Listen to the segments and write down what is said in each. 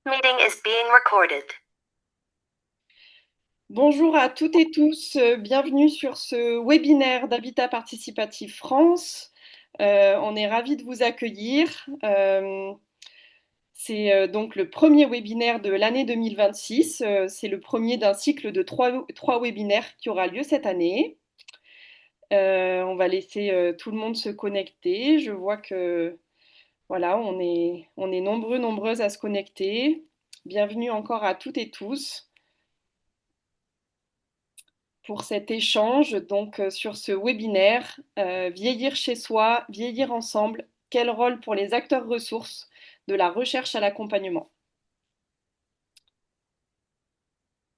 Meeting is being recorded. Bonjour à toutes et tous, bienvenue sur ce webinaire d'Habitat Participatif France. On est ravis de vous accueillir. C'est donc le premier webinaire de l'année 2026. C'est le premier d'un cycle de trois webinaires qui aura lieu cette année. On va laisser tout le monde se connecter. Je vois que voilà, on est nombreux, nombreuses à se connecter. Bienvenue encore à toutes et tous pour cet échange donc sur ce webinaire Vieillir chez soi, vieillir ensemble, quel rôle pour les acteurs ressources de la recherche à l'accompagnement.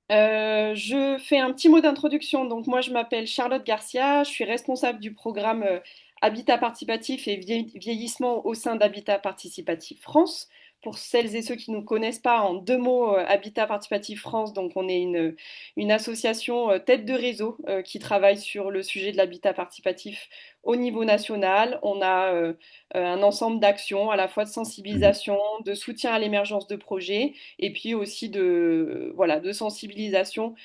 Je fais un petit mot d'introduction. Donc moi je m'appelle Charlotte Garcia, je suis responsable du programme Habitat Participatif et vieillissement au sein d'Habitat Participatif France. Pour celles et ceux qui ne nous connaissent pas, en deux mots, Habitat Participatif France, donc on est une association tête de réseau qui travaille sur le sujet de l'habitat participatif au niveau national. On a un ensemble d'actions à la fois de Mhm. sensibilisation, de soutien à l'émergence de projets et puis aussi de, voilà, de sensibilisation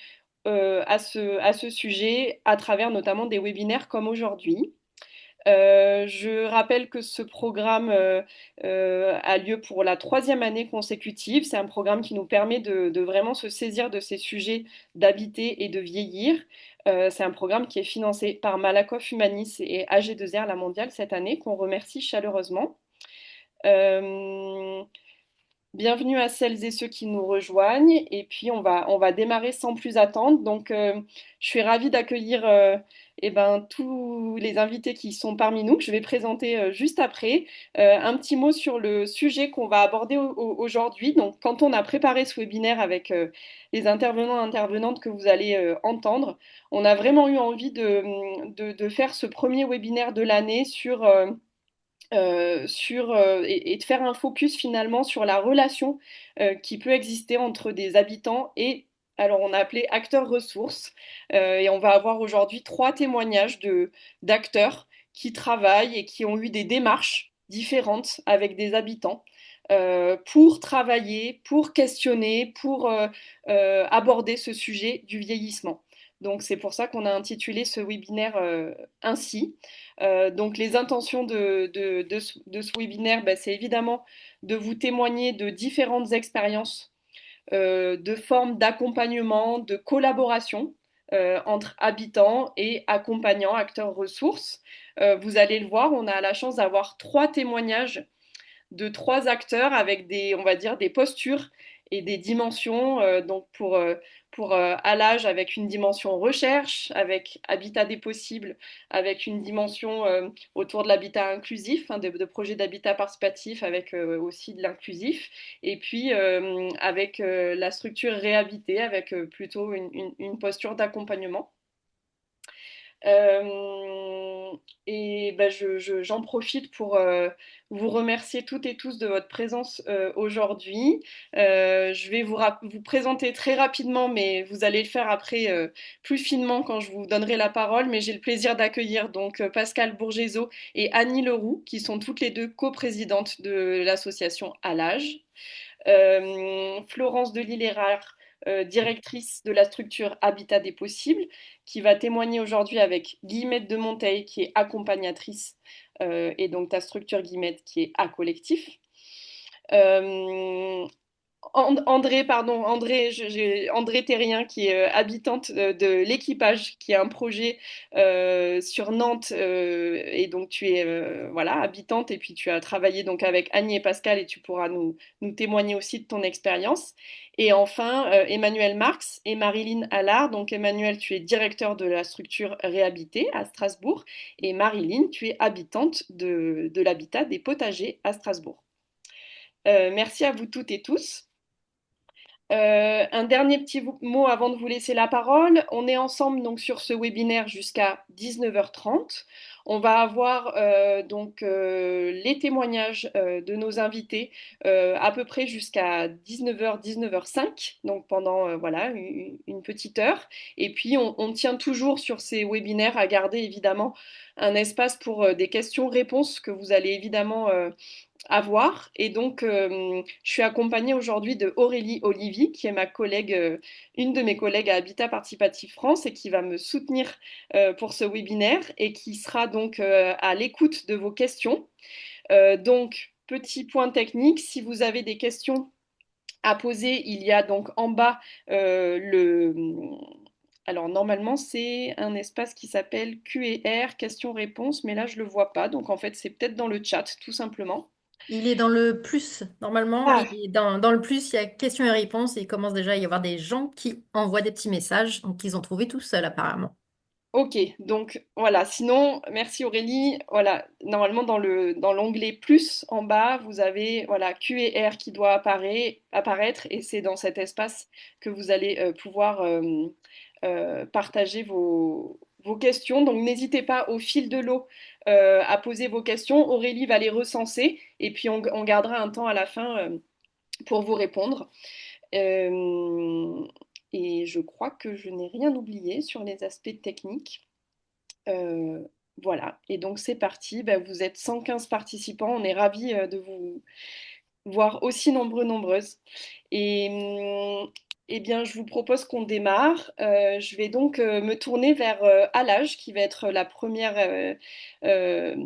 à ce sujet à travers notamment des webinaires comme aujourd'hui. Je rappelle que ce programme a lieu pour la troisième année consécutive. C'est un programme qui nous permet de vraiment se saisir de ces sujets d'habiter et de vieillir. C'est un programme qui est financé par Malakoff Humanis et AG2R La Mondiale cette année, qu'on remercie chaleureusement. Euh, Bienvenue à celles et ceux qui nous rejoignent. Et puis, on va démarrer sans plus attendre. Donc, je suis ravie d'accueillir eh ben, tous les invités qui sont parmi nous, que je vais présenter juste après. Un petit mot sur le sujet qu'on va aborder aujourd'hui. Donc, quand on a préparé ce webinaire avec les intervenants et intervenantes que vous allez entendre, on a vraiment eu envie de faire ce premier webinaire de l'année et de faire un focus finalement sur la relation qui peut exister entre des habitants et, alors on a appelé acteurs ressources, et on va avoir aujourd'hui trois témoignages d'acteurs qui travaillent et qui ont eu des démarches différentes avec des habitants. Pour travailler, pour questionner, pour aborder ce sujet du vieillissement. Donc c'est pour ça qu'on a intitulé ce webinaire ainsi. Donc les intentions de ce webinaire, bah, c'est évidemment de vous témoigner de différentes expériences, de formes d'accompagnement, de collaboration entre habitants et accompagnants, acteurs ressources. Vous allez le voir, on a la chance d'avoir trois témoignages de trois acteurs avec des, on va dire, des postures et des dimensions. Donc pour à l'âge avec une dimension recherche, avec habitat des possibles, avec une dimension autour de l'habitat inclusif, hein, de projets d'habitat participatif avec aussi de l'inclusif, et puis avec la structure réhabitée, avec plutôt une posture d'accompagnement. Euh, et ben j'en profite pour vous remercier toutes et tous de votre présence aujourd'hui. Je vais vous présenter très rapidement, mais vous allez le faire après plus finement quand je vous donnerai la parole. Mais j'ai le plaisir d'accueillir donc Pascal Bourgezeau et Annie Leroux, qui sont toutes les deux coprésidentes de l'association À l'âge. Florence Delisle-Erard, directrice de la structure Habitat des possibles, qui va témoigner aujourd'hui avec Guillemette de Monteil, qui est accompagnatrice, et donc ta structure Guillemette, qui est à collectif. Euh, André, pardon, André Terrien, qui est habitante de l'Équipage, qui est un projet sur Nantes, et donc tu es voilà habitante, et puis tu as travaillé donc avec Annie et Pascal, et tu pourras nous témoigner aussi de ton expérience. Et enfin, Emmanuel Marx et Marilyn Allard. Donc Emmanuel, tu es directeur de la structure Réhabité à Strasbourg, et Marilyn, tu es habitante de l'habitat des potagers à Strasbourg. Merci à vous toutes et tous. Un dernier petit mot avant de vous laisser la parole. On est ensemble donc sur ce webinaire jusqu'à 19h30. On va avoir les témoignages de nos invités à peu près jusqu'à 19h, 19h05, donc pendant voilà, une petite heure. Et puis on tient toujours sur ces webinaires à garder évidemment un espace pour des questions-réponses que vous allez évidemment avoir. Et donc, je suis accompagnée aujourd'hui de Aurélie Olivier, qui est ma collègue, une de mes collègues à Habitat Participatif France et qui va me soutenir pour ce webinaire et qui sera donc à l'écoute de vos questions. Donc, petit point technique, si vous avez des questions à poser, il y a donc en bas le... Alors normalement c'est un espace qui s'appelle Q&R, questions-réponses, mais là je le vois pas, donc en fait c'est peut-être dans le chat tout simplement. Il est dans le plus, normalement, il Ah, est dans le plus, il y a questions et réponses et il commence déjà à y avoir des gens qui envoient des petits messages, donc ils ont trouvé tout seuls apparemment. ok, donc voilà. Sinon, merci Aurélie. Voilà, normalement dans l'onglet plus en bas, vous avez voilà Q&R qui doit apparaître et c'est dans cet espace que vous allez pouvoir partager vos questions. Donc n'hésitez pas au fil de l'eau à poser vos questions. Aurélie va les recenser et puis on gardera un temps à la fin pour vous répondre. Euh, et je crois que je n'ai rien oublié sur les aspects techniques. Euh, voilà, et donc c'est parti. Bah, vous êtes 115 participants, on est ravis de vous voir aussi nombreuses. Et eh bien, je vous propose qu'on démarre. Je vais donc me tourner vers Alage, qui va être la première euh,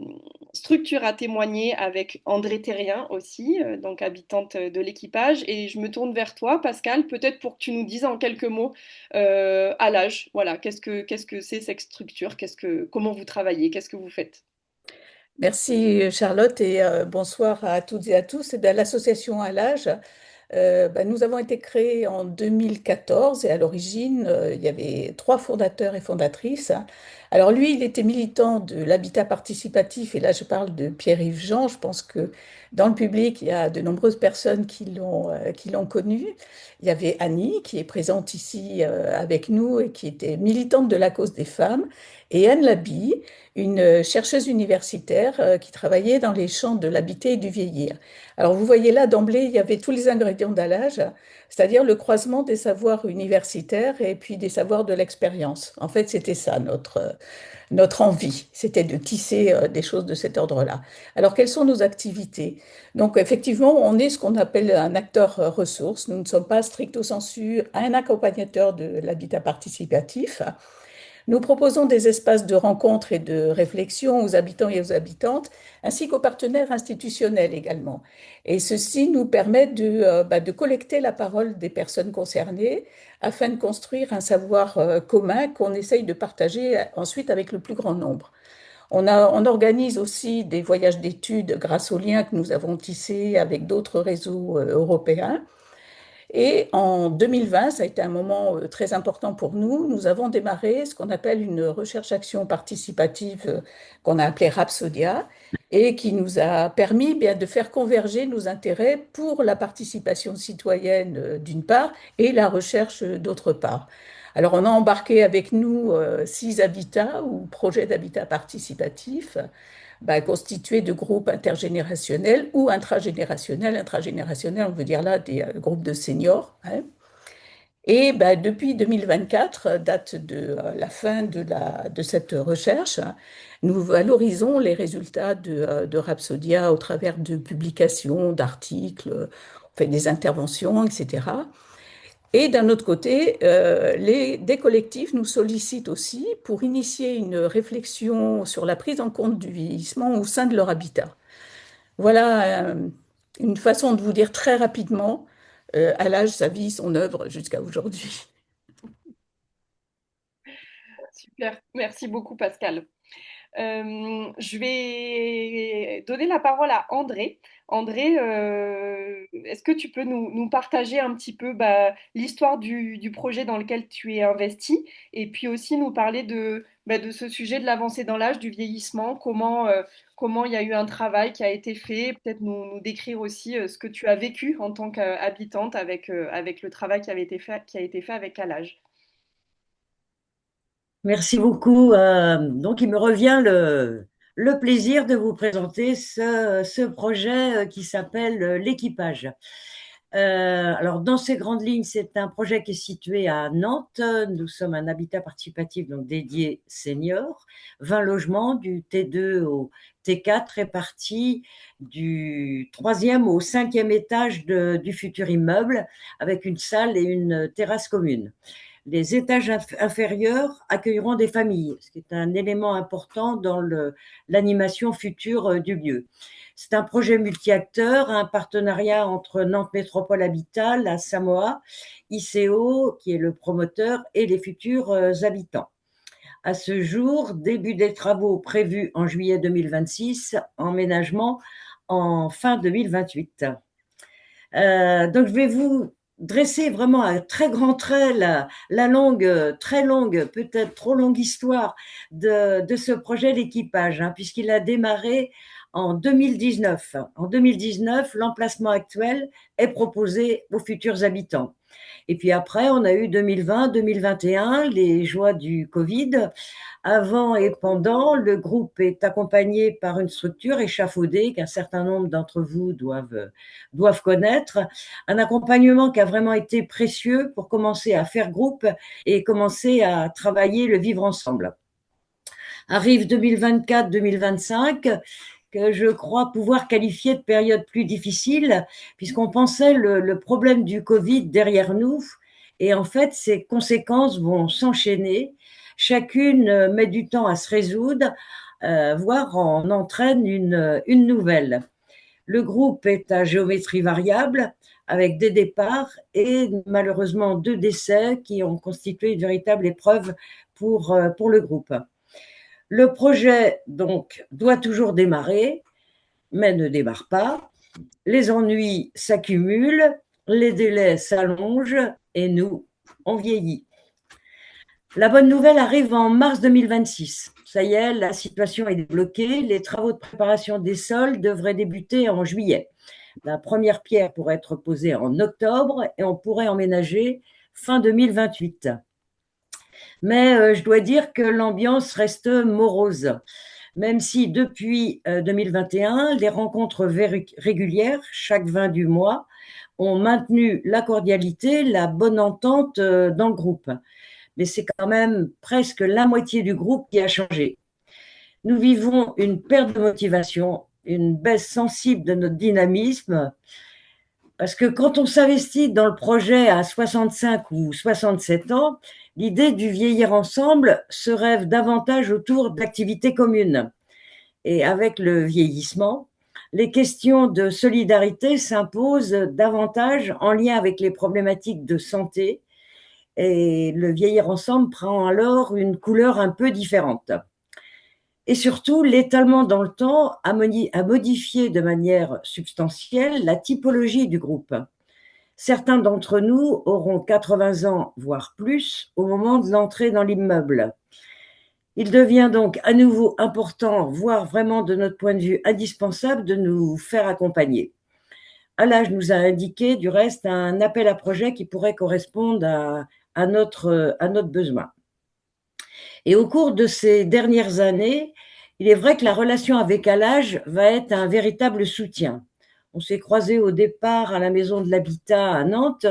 structure à témoigner avec André Terrien aussi, donc habitante de l'équipage. Et je me tourne vers toi, Pascal, peut-être pour que tu nous dises en quelques mots Alage. Voilà, qu'est-ce que c'est cette structure? Comment vous travaillez? Qu'est-ce que vous faites? Merci Charlotte et bonsoir à toutes et à tous. Eh bien, l'association Alage, nous avons été créés en 2014 et à l'origine, il y avait trois fondateurs et fondatrices. Alors lui, il était militant de l'habitat participatif et là je parle de Pierre-Yves Jean. Je pense que dans le public, il y a de nombreuses personnes qui l'ont connu. Il y avait Annie qui est présente ici avec nous et qui était militante de la cause des femmes et Anne Labie, une chercheuse universitaire qui travaillait dans les champs de l'habiter et du vieillir. Alors vous voyez là, d'emblée, il y avait tous les ingrédients d'Alage, c'est-à-dire le croisement des savoirs universitaires et puis des savoirs de l'expérience. En fait, c'était ça notre envie, c'était de tisser des choses de cet ordre-là. Alors, quelles sont nos activités? Donc, effectivement, on est ce qu'on appelle un acteur ressource. Nous ne sommes pas stricto sensu un accompagnateur de l'habitat participatif. Nous proposons des espaces de rencontre et de réflexion aux habitants et aux habitantes, ainsi qu'aux partenaires institutionnels également. Et ceci nous permet de collecter la parole des personnes concernées afin de construire un savoir commun qu'on essaye de partager ensuite avec le plus grand nombre. On organise aussi des voyages d'études grâce aux liens que nous avons tissés avec d'autres réseaux européens. Et en 2020, ça a été un moment très important pour nous. Nous avons démarré ce qu'on appelle une recherche-action participative qu'on a appelée Rhapsodia et qui nous a permis bien de faire converger nos intérêts pour la participation citoyenne d'une part et la recherche d'autre part. Alors on a embarqué avec nous 6 habitats ou projets d'habitat participatif constitués de groupes intergénérationnels ou intragénérationnels. Intragénérationnels, on veut dire là des groupes de seniors, hein. Et depuis 2024, date de la fin de cette recherche, nous valorisons les résultats de Rhapsodia au travers de publications, d'articles, on fait des interventions, etc. Et d'un autre côté, des collectifs nous sollicitent aussi pour initier une réflexion sur la prise en compte du vieillissement au sein de leur habitat. Voilà une façon de vous dire très rapidement à l'âge, sa vie, son œuvre jusqu'à aujourd'hui. Super, merci beaucoup Pascal. Je vais donner la parole à André. André, est-ce que tu peux nous partager un petit peu l'histoire du projet dans lequel tu es investi et puis aussi nous parler de ce sujet de l'avancée dans l'âge, du vieillissement, comment il y a eu un travail qui a été fait, peut-être nous décrire aussi ce que tu as vécu en tant qu'habitante avec le travail qui a été fait avec l'âge. Merci beaucoup. Donc, il me revient le plaisir de vous présenter ce projet qui s'appelle l'équipage. Alors, dans ces grandes lignes, c'est un projet qui est situé à Nantes. Nous sommes un habitat participatif donc dédié senior, 20 logements du T2 au T4 répartis du 3e au 5e étage du futur immeuble avec une salle et une terrasse commune. Les étages inférieurs accueilleront des familles, ce qui est un élément important dans l'animation future du lieu. C'est un projet multi-acteurs, un partenariat entre Nantes Métropole Habitat, la Samoa, ICO, qui est le promoteur, et les futurs habitants. À ce jour, début des travaux prévus en juillet 2026, emménagement en fin 2028. Donc, je vais vous dresser vraiment à très grands traits la longue, très longue, peut-être trop longue histoire de ce projet l'équipage, hein, puisqu'il a démarré en 2019. En 2019, l'emplacement actuel est proposé aux futurs habitants. Et puis après, on a eu 2020, 2021, les joies du Covid. Avant et pendant, le groupe est accompagné par une structure échafaudée qu'un certain nombre d'entre vous doivent connaître. Un accompagnement qui a vraiment été précieux pour commencer à faire groupe et commencer à travailler le vivre ensemble. Arrive 2024-2025, que je crois pouvoir qualifier de période plus difficile, puisqu'on pensait le problème du Covid derrière nous, et en fait, ces conséquences vont s'enchaîner. Chacune met du temps à se résoudre, voire en entraîne une nouvelle. Le groupe est à géométrie variable, avec des départs et malheureusement 2 décès qui ont constitué une véritable épreuve pour le groupe. Le projet, donc, doit toujours démarrer, mais ne démarre pas. Les ennuis s'accumulent, les délais s'allongent et nous, on vieillit. La bonne nouvelle arrive en mars 2026. Ça y est, la situation est débloquée. Les travaux de préparation des sols devraient débuter en juillet. La première pierre pourrait être posée en octobre et on pourrait emménager fin 2028. Mais je dois dire que l'ambiance reste morose, même si depuis 2021, les rencontres régulières, chaque 20 du mois, ont maintenu la cordialité, la bonne entente dans le groupe. Mais c'est quand même presque la moitié du groupe qui a changé. Nous vivons une perte de motivation, une baisse sensible de notre dynamisme, parce que quand on s'investit dans le projet à 65 ou 67 ans, l'idée du vieillir ensemble se rêve davantage autour d'activités communes. Et avec le vieillissement, les questions de solidarité s'imposent davantage en lien avec les problématiques de santé, et le vieillir ensemble prend alors une couleur un peu différente. Et surtout, l'étalement dans le temps a modifié de manière substantielle la typologie du groupe. Certains d'entre nous auront 80 ans, voire plus, au moment de l'entrée dans l'immeuble. Il devient donc à nouveau important, voire vraiment de notre point de vue indispensable, de nous faire accompagner. Alage nous a indiqué du reste un appel à projet qui pourrait correspondre à notre besoin. Et au cours de ces dernières années, il est vrai que la relation avec Alage va être un véritable soutien. On s'est croisés au départ à la maison de l'habitat à Nantes.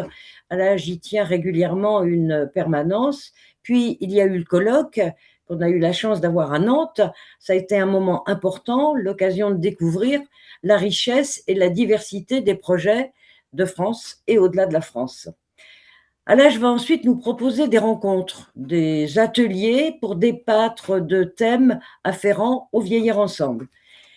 Alage y tient régulièrement une permanence. Puis il y a eu le colloque qu'on a eu la chance d'avoir à Nantes. Ça a été un moment important, l'occasion de découvrir la richesse et la diversité des projets de France et au-delà de la France. Alage va ensuite nous proposer des rencontres, des ateliers pour débattre de thèmes afférents au vieillir ensemble.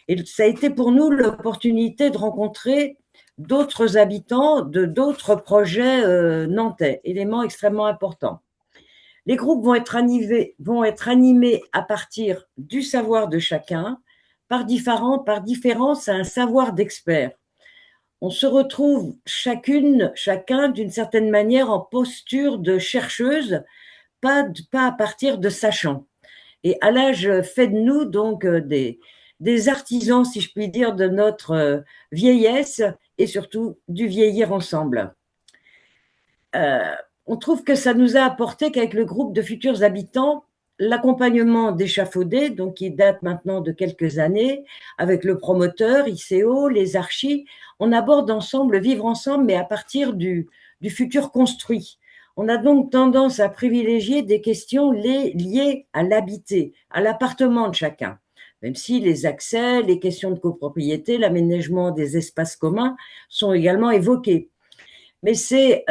Et ça a été pour nous l'opportunité de rencontrer d'autres habitants de d'autres projets nantais, élément extrêmement important. Les groupes vont être animés à partir du savoir de chacun, par différence à un savoir d'expert. On se retrouve chacun d'une certaine manière en posture de chercheuse, pas à partir de sachant. Et Alage fait de nous donc des artisans, si je puis dire, de notre vieillesse et surtout du vieillir ensemble. On trouve que ça nous a apporté qu'avec le groupe de futurs habitants, l'accompagnement d'échafaudés, donc qui date maintenant de quelques années, avec le promoteur, ICO, les archis, on aborde ensemble, vivre ensemble, mais à partir du futur construit. On a donc tendance à privilégier des questions liées à l'habité, à l'appartement de chacun, même si les accès, les questions de copropriété, l'aménagement des espaces communs sont également évoqués. Mais cette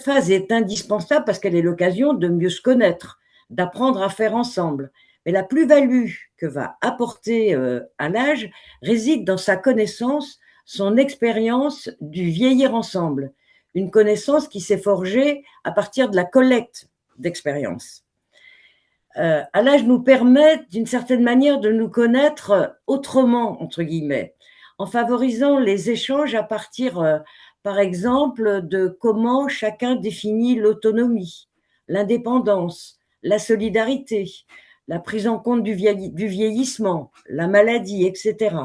phase est indispensable parce qu'elle est l'occasion de mieux se connaître, d'apprendre à faire ensemble. Mais la plus-value que va apporter à l'âge réside dans sa connaissance, son expérience du vieillir ensemble, une connaissance qui s'est forgée à partir de la collecte d'expériences. À l'âge nous permet d'une certaine manière de nous connaître autrement, entre guillemets, en favorisant les échanges à partir, par exemple, de comment chacun définit l'autonomie, l'indépendance, la solidarité, la prise en compte du vieillissement, la maladie, etc.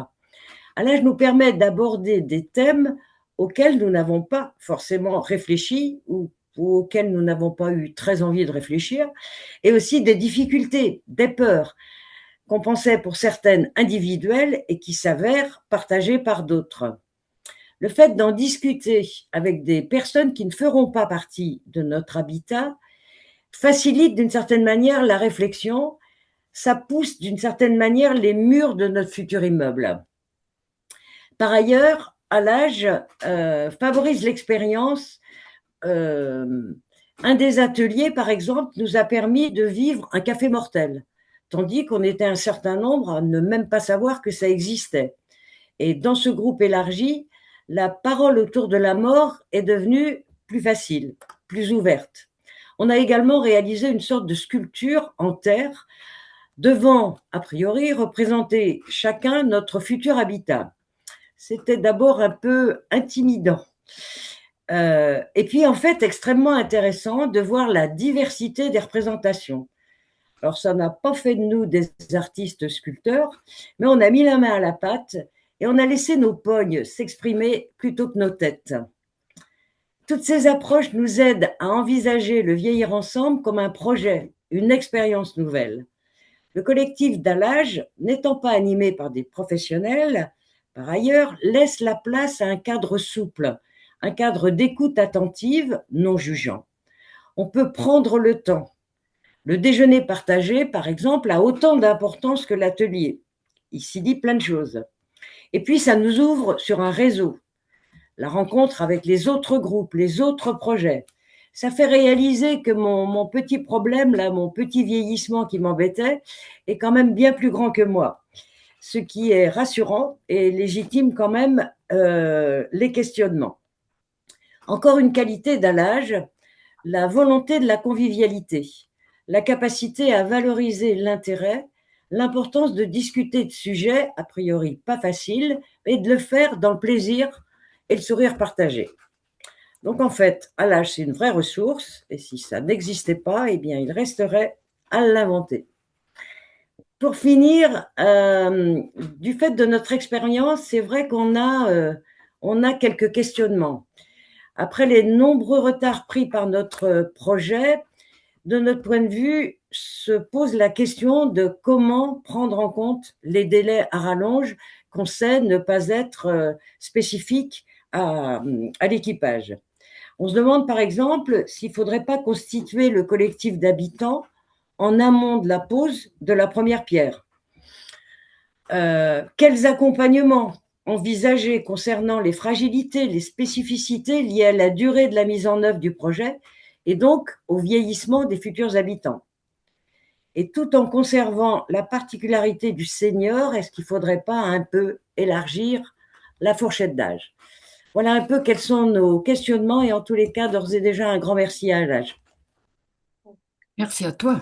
À l'âge nous permet d'aborder des thèmes auxquels nous n'avons pas forcément réfléchi ou auxquels nous n'avons pas eu très envie de réfléchir, et aussi des difficultés, des peurs qu'on pensait pour certaines individuelles et qui s'avèrent partagées par d'autres. Le fait d'en discuter avec des personnes qui ne feront pas partie de notre habitat facilite d'une certaine manière la réflexion, ça pousse d'une certaine manière les murs de notre futur immeuble. Par ailleurs, à l'âge, favorise l'expérience. Un des ateliers, par exemple, nous a permis de vivre un café mortel, tandis qu'on était un certain nombre à ne même pas savoir que ça existait. Et dans ce groupe élargi, la parole autour de la mort est devenue plus facile, plus ouverte. On a également réalisé une sorte de sculpture en terre devant, a priori, représenter chacun notre futur habitat. C'était d'abord un peu intimidant. Et puis, en fait, extrêmement intéressant de voir la diversité des représentations. Alors, ça n'a pas fait de nous des artistes sculpteurs, mais on a mis la main à la pâte et on a laissé nos pognes s'exprimer plutôt que nos têtes. Toutes ces approches nous aident à envisager le vieillir ensemble comme un projet, une expérience nouvelle. Le collectif d'Allage, n'étant pas animé par des professionnels, par ailleurs, laisse la place à un cadre souple, un cadre d'écoute attentive, non jugeant. On peut prendre le temps. Le déjeuner partagé, par exemple, a autant d'importance que l'atelier. Il s'y dit plein de choses. Et puis, ça nous ouvre sur un réseau. La rencontre avec les autres groupes, les autres projets. Ça fait réaliser que mon petit problème, là, mon petit vieillissement qui m'embêtait, est quand même bien plus grand que moi. Ce qui est rassurant et légitime quand même les questionnements. Encore une qualité d'Allage, la volonté de la convivialité, la capacité à valoriser l'intérêt, l'importance de discuter de sujets a priori pas faciles, et de le faire dans le plaisir et le sourire partagé. Donc en fait, Allage, c'est une vraie ressource, et si ça n'existait pas, eh bien, il resterait à l'inventer. Pour finir, du fait de notre expérience, c'est vrai qu'on a quelques questionnements. Après les nombreux retards pris par notre projet, de notre point de vue, se pose la question de comment prendre en compte les délais à rallonge qu'on sait ne pas être spécifiques à l'équipage. On se demande par exemple s'il ne faudrait pas constituer le collectif d'habitants en amont de la pose de la première pierre. Quels accompagnements envisager concernant les fragilités, les spécificités liées à la durée de la mise en œuvre du projet et donc au vieillissement des futurs habitants. Et tout en conservant la particularité du senior, est-ce qu'il ne faudrait pas un peu élargir la fourchette d'âge? Voilà un peu quels sont nos questionnements et en tous les cas, d'ores et déjà, un grand merci à Allage. Merci à toi.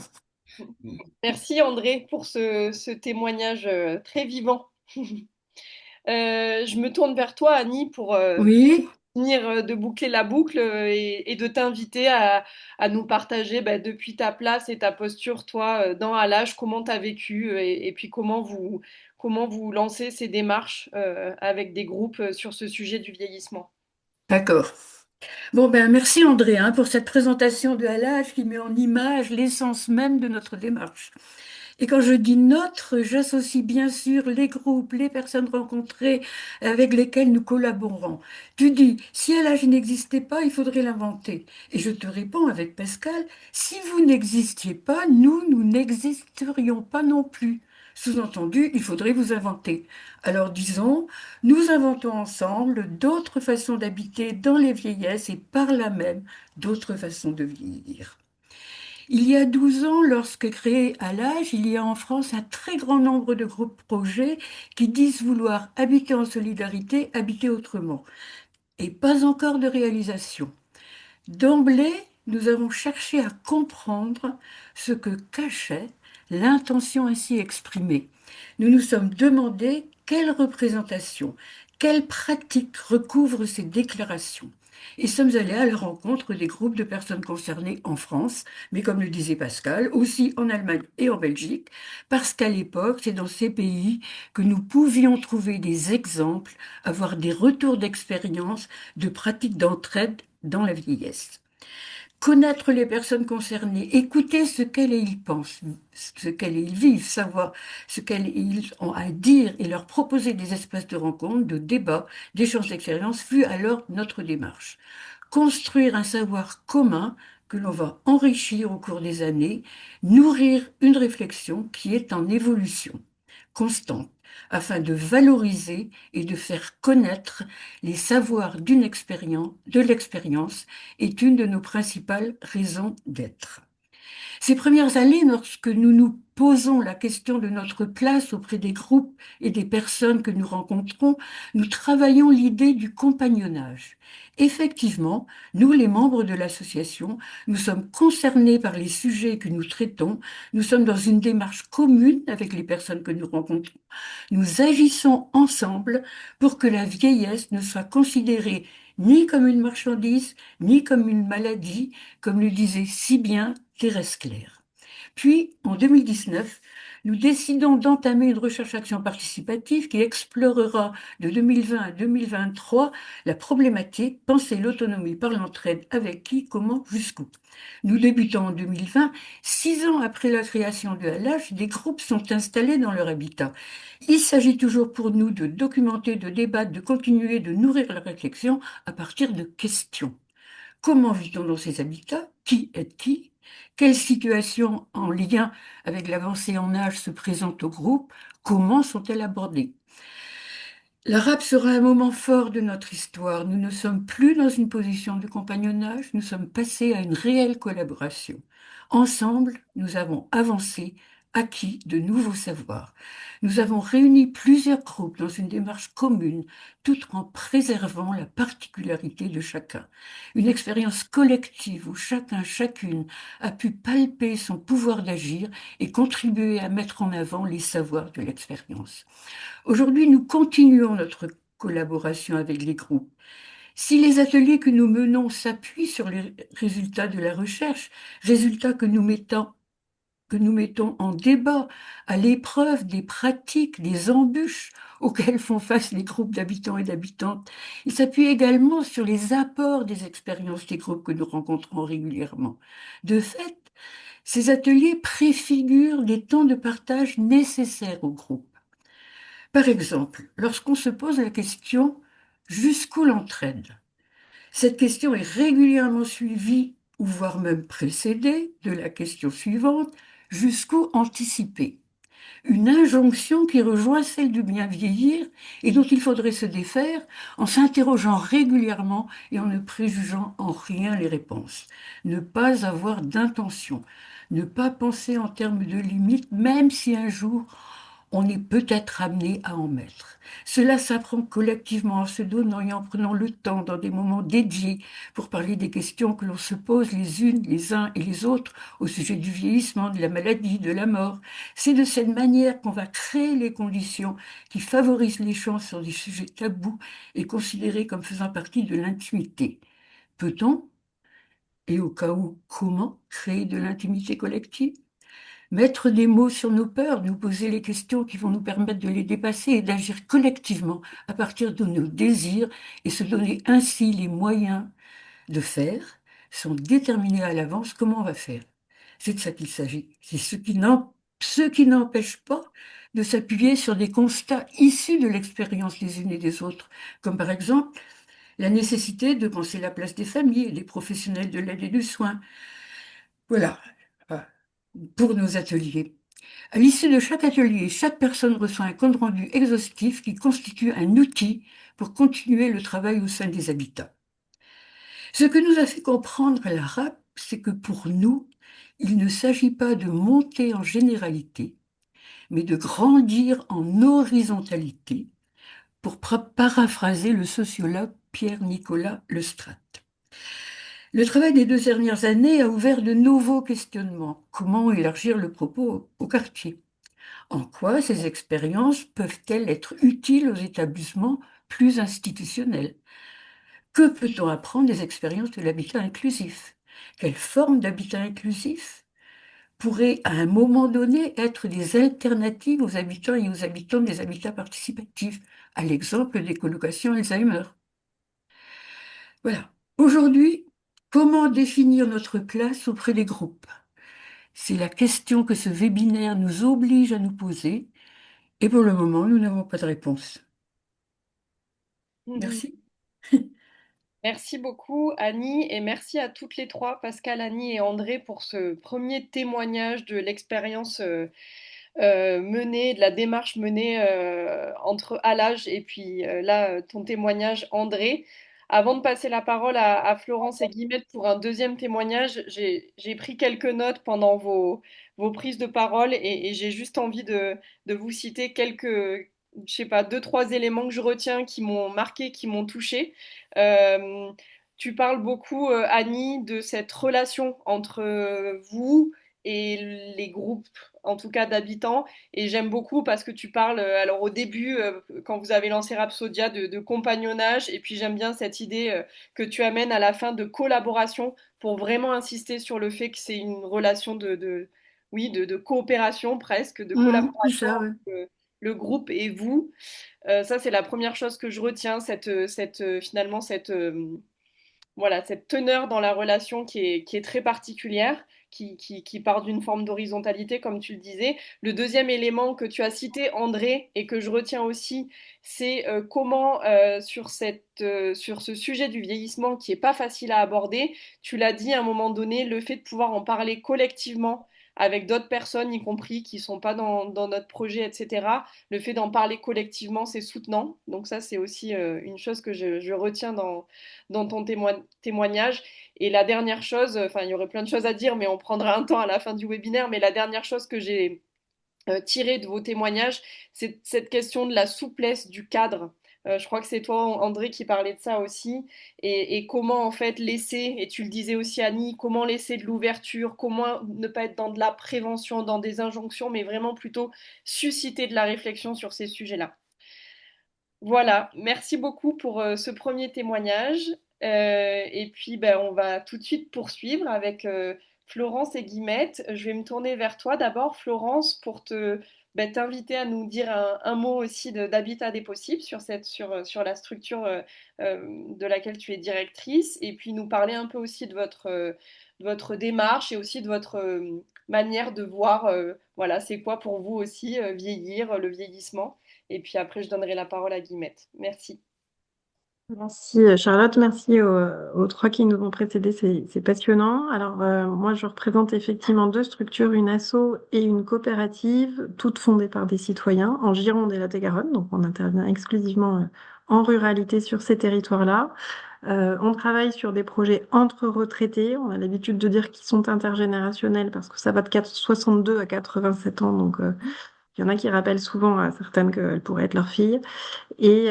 Merci André pour ce témoignage très vivant. Je me tourne vers toi, Annie, pour Oui, finir de boucler la boucle et de t'inviter à nous partager depuis ta place et ta posture, toi, dans Allage, comment tu as vécu et puis comment vous lancez ces démarches avec des groupes sur ce sujet du vieillissement. d'accord. Bon, ben, merci André hein, pour cette présentation de Halage qui met en image l'essence même de notre démarche. Et quand je dis notre, j'associe bien sûr les groupes, les personnes rencontrées avec lesquelles nous collaborons. Tu dis, si Halage n'existait pas, il faudrait l'inventer. Et je te réponds avec Pascal, si vous n'existiez pas, nous n'existerions pas non plus. Sous-entendu, il faudrait vous inventer. Alors disons, nous inventons ensemble d'autres façons d'habiter dans les vieillesses et par là même d'autres façons de vieillir. Il y a 12 ans, lorsque créé à l'âge, il y a en France un très grand nombre de groupes projets qui disent vouloir habiter en solidarité, habiter autrement, et pas encore de réalisation. D'emblée, nous avons cherché à comprendre ce que cachait l'intention ainsi exprimée. Nous nous sommes demandé quelle représentation, quelle pratique recouvre ces déclarations. Et sommes allés à la rencontre des groupes de personnes concernées en France, mais comme le disait Pascal, aussi en Allemagne et en Belgique, parce qu'à l'époque, c'est dans ces pays que nous pouvions trouver des exemples, avoir des retours d'expérience, de pratiques d'entraide dans la vieillesse. Connaître les personnes concernées, écouter ce qu'elles et ils pensent, ce qu'elles et ils vivent, savoir ce qu'elles et ils ont à dire et leur proposer des espaces de rencontre, de débat, d'échange d'expériences, fut alors notre démarche. Construire un savoir commun que l'on va enrichir au cours des années, nourrir une réflexion qui est en évolution constante, afin de valoriser et de faire connaître les savoirs de l'expérience, est une de nos principales raisons d'être. Ces premières années, lorsque nous nous posons la question de notre place auprès des groupes et des personnes que nous rencontrons, nous travaillons l'idée du compagnonnage. Effectivement, nous, les membres de l'association, nous sommes concernés par les sujets que nous traitons, nous sommes dans une démarche commune avec les personnes que nous rencontrons. Nous agissons ensemble pour que la vieillesse ne soit considérée ni comme une marchandise, ni comme une maladie, comme le disait si bien Thérèse Claire. Puis, en 2019, nous décidons d'entamer une recherche-action participative qui explorera de 2020 à 2023 la problématique penser l'autonomie par l'entraide avec qui, comment, jusqu'où. Nous débutons en 2020, 6 ans après la création de LH, des groupes sont installés dans leur habitat. Il s'agit toujours pour nous de documenter, de débattre, de continuer, de nourrir la réflexion à partir de questions. Comment vit-on dans ces habitats? Qui est qui? Quelles situations en lien avec l'avancée en âge se présentent au groupe? Comment sont-elles abordées? L'arabe sera un moment fort de notre histoire. Nous ne sommes plus dans une position de compagnonnage, nous sommes passés à une réelle collaboration. Ensemble, nous avons avancé, acquis de nouveaux savoirs. Nous avons réuni plusieurs groupes dans une démarche commune, tout en préservant la particularité de chacun. Une expérience collective où chacun, chacune a pu palper son pouvoir d'agir et contribuer à mettre en avant les savoirs de l'expérience. Aujourd'hui, nous continuons notre collaboration avec les groupes. Si les ateliers que nous menons s'appuient sur les résultats de la recherche, résultats que nous mettons en débat, à l'épreuve des pratiques, des embûches auxquelles font face les groupes d'habitants et d'habitantes, ils s'appuient également sur les apports des expériences des groupes que nous rencontrons régulièrement. De fait, ces ateliers préfigurent des temps de partage nécessaires au groupe. Par exemple, lorsqu'on se pose la question jusqu'où l'entraide, cette question est régulièrement suivie ou voire même précédée de la question suivante, jusqu'où anticiper. Une injonction qui rejoint celle du bien vieillir et dont il faudrait se défaire en s'interrogeant régulièrement et en ne préjugeant en rien les réponses. Ne pas avoir d'intention, ne pas penser en termes de limites, même si un jour on est peut-être amené à en mettre. Cela s'apprend collectivement en se donnant et en prenant le temps dans des moments dédiés pour parler des questions que l'on se pose les unes, les uns et les autres au sujet du vieillissement, de la maladie, de la mort. C'est de cette manière qu'on va créer les conditions qui favorisent l'échange sur des sujets tabous et considérés comme faisant partie de l'intimité. Peut-on, et au cas où, comment créer de l'intimité collective? Mettre des mots sur nos peurs, nous poser les questions qui vont nous permettre de les dépasser et d'agir collectivement à partir de nos désirs et se donner ainsi les moyens de faire, sont déterminés à l'avance comment on va faire. C'est de ça qu'il s'agit. C'est ce qui n'empêche pas de s'appuyer sur des constats issus de l'expérience les unes et des autres, comme par exemple la nécessité de penser la place des familles et des professionnels de l'aide et du soin. Voilà, pour nos ateliers. À l'issue de chaque atelier, chaque personne reçoit un compte-rendu exhaustif qui constitue un outil pour continuer le travail au sein des habitats. Ce que nous a fait comprendre la RAP, c'est que pour nous, il ne s'agit pas de monter en généralité, mais de grandir en horizontalité, pour paraphraser le sociologue Pierre-Nicolas Lestrade. Le travail des 2 dernières années a ouvert de nouveaux questionnements. Comment élargir le propos au quartier? En quoi ces expériences peuvent-elles être utiles aux établissements plus institutionnels? Que peut-on apprendre des expériences de l'habitat inclusif? Quelle forme d'habitat inclusif pourrait à un moment donné être des alternatives aux habitants et aux habitants des habitats participatifs, à l'exemple des colocations Alzheimer? Voilà. Aujourd'hui, comment définir notre place auprès des groupes? C'est la question que ce webinaire nous oblige à nous poser, et pour le moment, nous n'avons pas de réponse. Merci. Merci beaucoup Annie et merci à toutes les trois, Pascal, Annie et André, pour ce premier témoignage de l'expérience menée, de la démarche menée entre Alage et puis là, ton témoignage André. Avant de passer la parole à Florence et Guillemette pour un deuxième témoignage, j'ai pris quelques notes pendant vos prises de parole et j'ai juste envie de vous citer quelques, je sais pas, deux, trois éléments que je retiens qui m'ont marqué, qui m'ont touché. Euh, Tu parles beaucoup, Annie, de cette relation entre vous et les groupes, en tout cas d'habitants. Et j'aime beaucoup parce que tu parles, alors au début, quand vous avez lancé Rhapsodia, de compagnonnage. Et puis j'aime bien cette idée que tu amènes à la fin de collaboration pour vraiment insister sur le fait que c'est une relation oui, de coopération presque, de C'est collaboration ça, entre ouais. le groupe et vous. Ça, c'est la première chose que je retiens, finalement, voilà, cette teneur dans la relation qui est très particulière, qui part d'une forme d'horizontalité, comme tu le disais. Le deuxième élément que tu as cité, André, et que je retiens aussi, c'est comment, sur ce sujet du vieillissement qui n'est pas facile à aborder, tu l'as dit à un moment donné, le fait de pouvoir en parler collectivement avec d'autres personnes, y compris qui ne sont pas dans notre projet, etc. Le fait d'en parler collectivement, c'est soutenant. Donc ça, c'est aussi une chose que je retiens dans ton témoignage. Et la dernière chose, enfin, il y aurait plein de choses à dire, mais on prendra un temps à la fin du webinaire. Mais la dernière chose que j'ai tirée de vos témoignages, c'est cette question de la souplesse du cadre. Je crois que c'est toi, André, qui parlait de ça aussi. Et comment, en fait, laisser, et tu le disais aussi, Annie, comment laisser de l'ouverture, comment ne pas être dans de la prévention, dans des injonctions, mais vraiment plutôt susciter de la réflexion sur ces sujets-là. Voilà, merci beaucoup pour ce premier témoignage. Et puis, ben, on va tout de suite poursuivre avec Florence et Guillemette. Je vais me tourner vers toi d'abord, Florence, pour t'inviter à nous dire un mot aussi d'Habitat des possibles sur la structure de laquelle tu es directrice, et puis nous parler un peu aussi de votre démarche et aussi de votre manière de voir, voilà, c'est quoi pour vous aussi vieillir, le vieillissement. Et puis après, je donnerai la parole à Guillemette. Merci. Merci Charlotte, merci aux trois qui nous ont précédés, c'est passionnant. Alors moi je représente effectivement deux structures, une asso et une coopérative, toutes fondées par des citoyens en Gironde et Lot-et-Garonne, donc on intervient exclusivement en ruralité sur ces territoires-là. On travaille sur des projets entre retraités, on a l'habitude de dire qu'ils sont intergénérationnels parce que ça va de 62 à 87 ans, donc il y en a qui rappellent souvent à certaines qu'elles pourraient être leurs filles et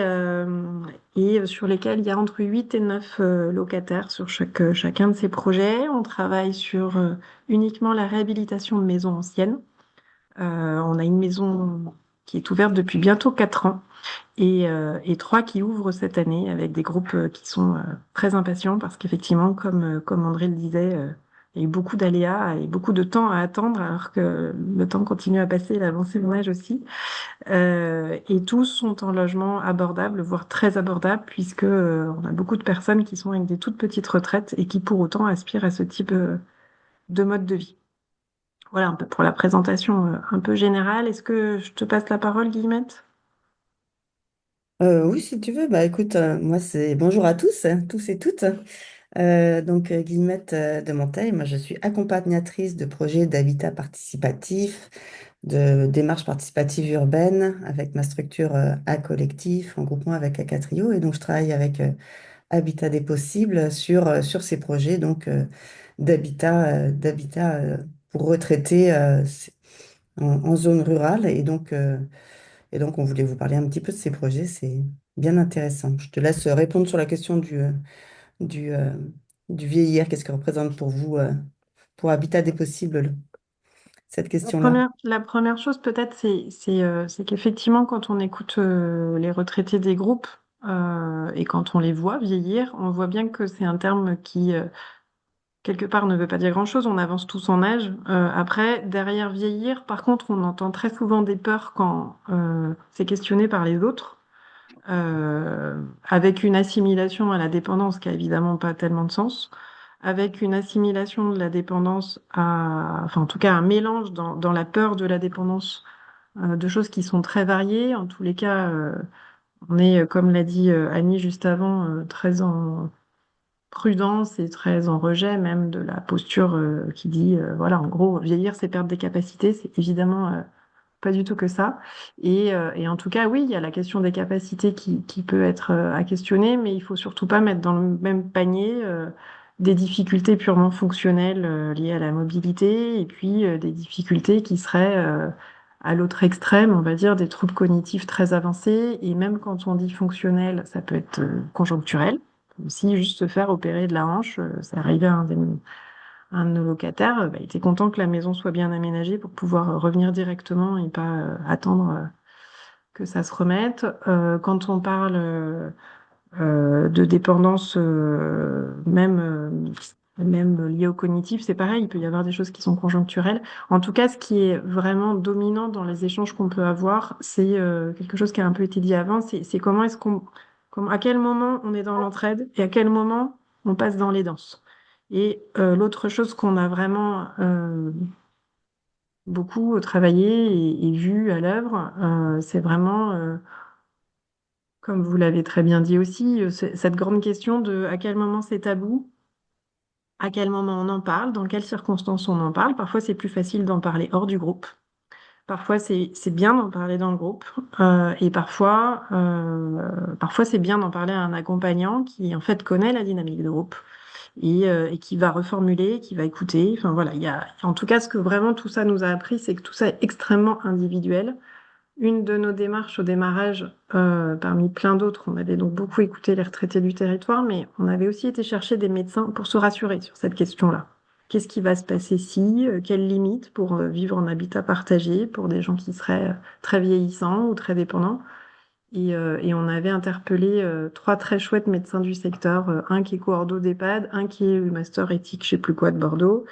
sur lesquels il y a entre 8 et 9 locataires sur chacun de ces projets. On travaille sur uniquement la réhabilitation de maisons anciennes. On a une maison qui est ouverte depuis bientôt 4 ans et 3 qui ouvrent cette année avec des groupes qui sont très impatients parce qu'effectivement, comme André le disait, Il y a eu beaucoup d'aléas et beaucoup de temps à attendre, alors que le temps continue à passer, l'avancée de l'âge aussi. Et tous sont en logement abordable, voire très abordable, puisque on a beaucoup de personnes qui sont avec des toutes petites retraites et qui pour autant aspirent à ce type de mode de vie. Voilà un peu pour la présentation un peu générale. Est-ce que je te passe la parole, Guillemette? Oui, si tu veux. Bah écoute, moi c'est bonjour à tous, tous et toutes. Guillemette de Monteil, moi je suis accompagnatrice de projets d'habitat participatif, de démarches participatives urbaines avec ma structure A Collectif en groupement avec Acatrio. Et donc je travaille avec Habitat des possibles sur ces projets d'habitat pour retraités en zone rurale. Et donc, on voulait vous parler un petit peu de ces projets, c'est bien intéressant. Je te laisse répondre sur la question du, euh, du vieillir. Qu'est-ce que représente pour vous, pour Habitat des possibles, cette question-là? La première chose peut-être, c'est qu'effectivement, quand on écoute les retraités des groupes et quand on les voit vieillir, on voit bien que c'est un terme qui, quelque part, ne veut pas dire grand-chose. On avance tous en âge. Après, derrière vieillir, par contre, on entend très souvent des peurs quand c'est questionné par les autres, avec une assimilation à la dépendance qui a évidemment pas tellement de sens, avec une assimilation de la dépendance enfin en tout cas un mélange dans la peur de la dépendance de choses qui sont très variées. En tous les cas, on est, comme l'a dit Annie juste avant, très en prudence et très en rejet même de la posture qui dit, voilà, en gros, vieillir, c'est perdre des capacités. C'est évidemment pas du tout que ça. Et en tout cas, oui, il y a la question des capacités qui peut être à questionner, mais il faut surtout pas mettre dans le même panier des difficultés purement fonctionnelles liées à la mobilité et puis des difficultés qui seraient à l'autre extrême, on va dire, des troubles cognitifs très avancés. Et même quand on dit fonctionnel, ça peut être conjoncturel. Si juste se faire opérer de la hanche, c'est arrivé à un de nos locataires, bah, il était content que la maison soit bien aménagée pour pouvoir revenir directement et pas attendre que ça se remette. Quand on parle de dépendance, même liée au cognitif, c'est pareil, il peut y avoir des choses qui sont conjoncturelles. En tout cas, ce qui est vraiment dominant dans les échanges qu'on peut avoir, c'est quelque chose qui a un peu été dit avant, c'est comment est-ce à quel moment on est dans l'entraide et à quel moment on passe dans les danses. Et l'autre chose qu'on a vraiment beaucoup travaillé et vu à l'œuvre, c'est vraiment, comme vous l'avez très bien dit aussi, cette grande question de à quel moment c'est tabou, à quel moment on en parle, dans quelles circonstances on en parle. Parfois, c'est plus facile d'en parler hors du groupe. Parfois, c'est bien d'en parler dans le groupe. Et parfois, c'est bien d'en parler à un accompagnant qui, en fait, connaît la dynamique de groupe et qui va reformuler, qui va écouter. Enfin, voilà, en tout cas, ce que vraiment tout ça nous a appris, c'est que tout ça est extrêmement individuel. Une de nos démarches au démarrage, parmi plein d'autres, on avait donc beaucoup écouté les retraités du territoire, mais on avait aussi été chercher des médecins pour se rassurer sur cette question-là. Qu'est-ce qui va se passer si, quelles limites pour vivre en habitat partagé pour des gens qui seraient très vieillissants ou très dépendants? Et on avait interpellé trois très chouettes médecins du secteur, un qui est coordo d'EHPAD, un qui est master éthique, je sais plus quoi, de Bordeaux,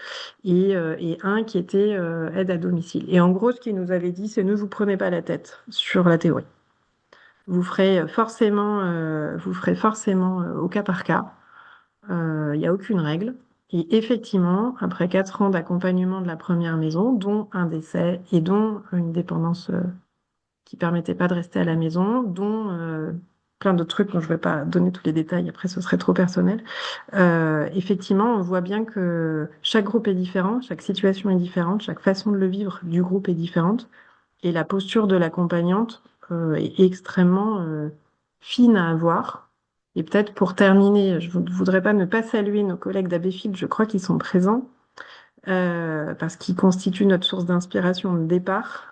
et un qui était aide à domicile. Et en gros, ce qu'ils nous avaient dit, c'est ne vous prenez pas la tête sur la théorie. Vous ferez forcément au cas par cas. Il n'y a aucune règle. Et effectivement, après 4 ans d'accompagnement de la première maison, dont un décès et dont une dépendance qui permettait pas de rester à la maison, dont plein d'autres trucs dont je ne vais pas donner tous les détails, après ce serait trop personnel. Effectivement, on voit bien que chaque groupe est différent, chaque situation est différente, chaque façon de le vivre du groupe est différente, et la posture de l'accompagnante est extrêmement fine à avoir. Et peut-être pour terminer, je ne voudrais pas ne pas saluer nos collègues d'Abbeyfield, je crois qu'ils sont présents, parce qu'ils constituent notre source d'inspiration de départ.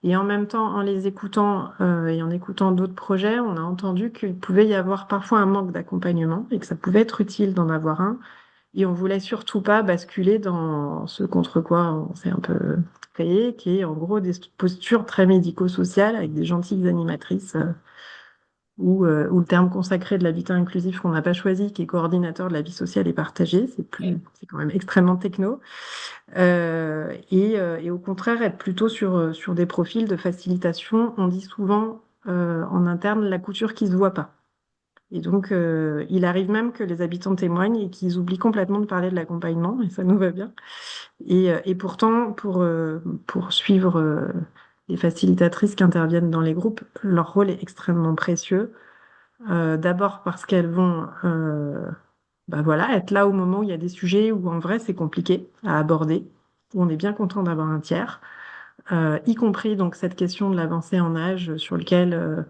Et en même temps, en les écoutant et en écoutant d'autres projets, on a entendu qu'il pouvait y avoir parfois un manque d'accompagnement et que ça pouvait être utile d'en avoir un. Et on voulait surtout pas basculer dans ce contre quoi on s'est un peu créé, qui est en gros des postures très médico-sociales avec des gentilles animatrices ou le terme consacré de l'habitat inclusif qu'on n'a pas choisi, qui est coordinateur de la vie sociale et partagée. C'est quand même extrêmement techno. Et au contraire, être plutôt sur des profils de facilitation. On dit souvent en interne la couture qui se voit pas. Et donc, il arrive même que les habitants témoignent et qu'ils oublient complètement de parler de l'accompagnement, et ça nous va bien. Et pourtant, pour suivre les facilitatrices qui interviennent dans les groupes, leur rôle est extrêmement précieux. D'abord parce qu'elles vont bah voilà, être là au moment où il y a des sujets où en vrai c'est compliqué à aborder, où on est bien content d'avoir un tiers, y compris donc cette question de l'avancée en âge sur lequel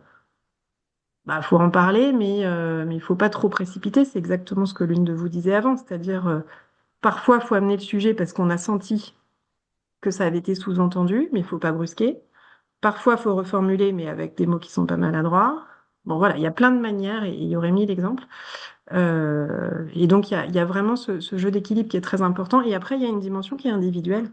bah, faut en parler, mais il faut pas trop précipiter. C'est exactement ce que l'une de vous disait avant, c'est-à-dire parfois il faut amener le sujet parce qu'on a senti que ça avait été sous-entendu, mais il faut pas brusquer. Parfois il faut reformuler, mais avec des mots qui sont pas maladroits. Bon voilà, il y a plein de manières et il y aurait mis l'exemple. Et donc il y a vraiment ce jeu d'équilibre qui est très important. Et après il y a une dimension qui est individuelle,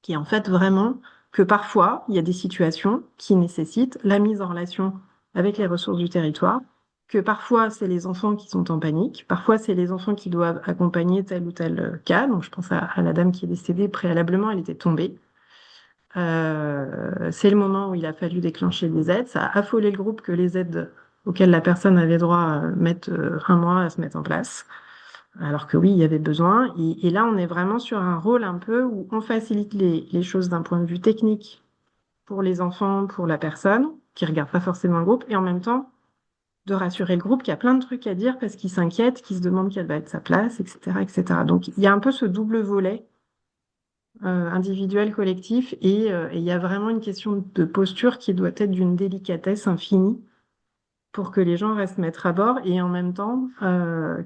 qui est en fait vraiment que parfois il y a des situations qui nécessitent la mise en relation avec les ressources du territoire, que parfois c'est les enfants qui sont en panique, parfois c'est les enfants qui doivent accompagner tel ou tel cas. Donc je pense à la dame qui est décédée préalablement, elle était tombée. C'est le moment où il a fallu déclencher des aides. Ça a affolé le groupe que les aides auxquelles la personne avait droit mettent un mois à se mettre en place. Alors que oui, il y avait besoin. Et là, on est vraiment sur un rôle un peu où on facilite les choses d'un point de vue technique pour les enfants, pour la personne qui regarde pas forcément le groupe, et en même temps de rassurer le groupe qui a plein de trucs à dire parce qu'il s'inquiète, qu'il se demande quelle va être sa place, etc., etc. Donc il y a un peu ce double volet individuel, collectif, et il y a vraiment une question de posture qui doit être d'une délicatesse infinie pour que les gens restent maîtres à bord et en même temps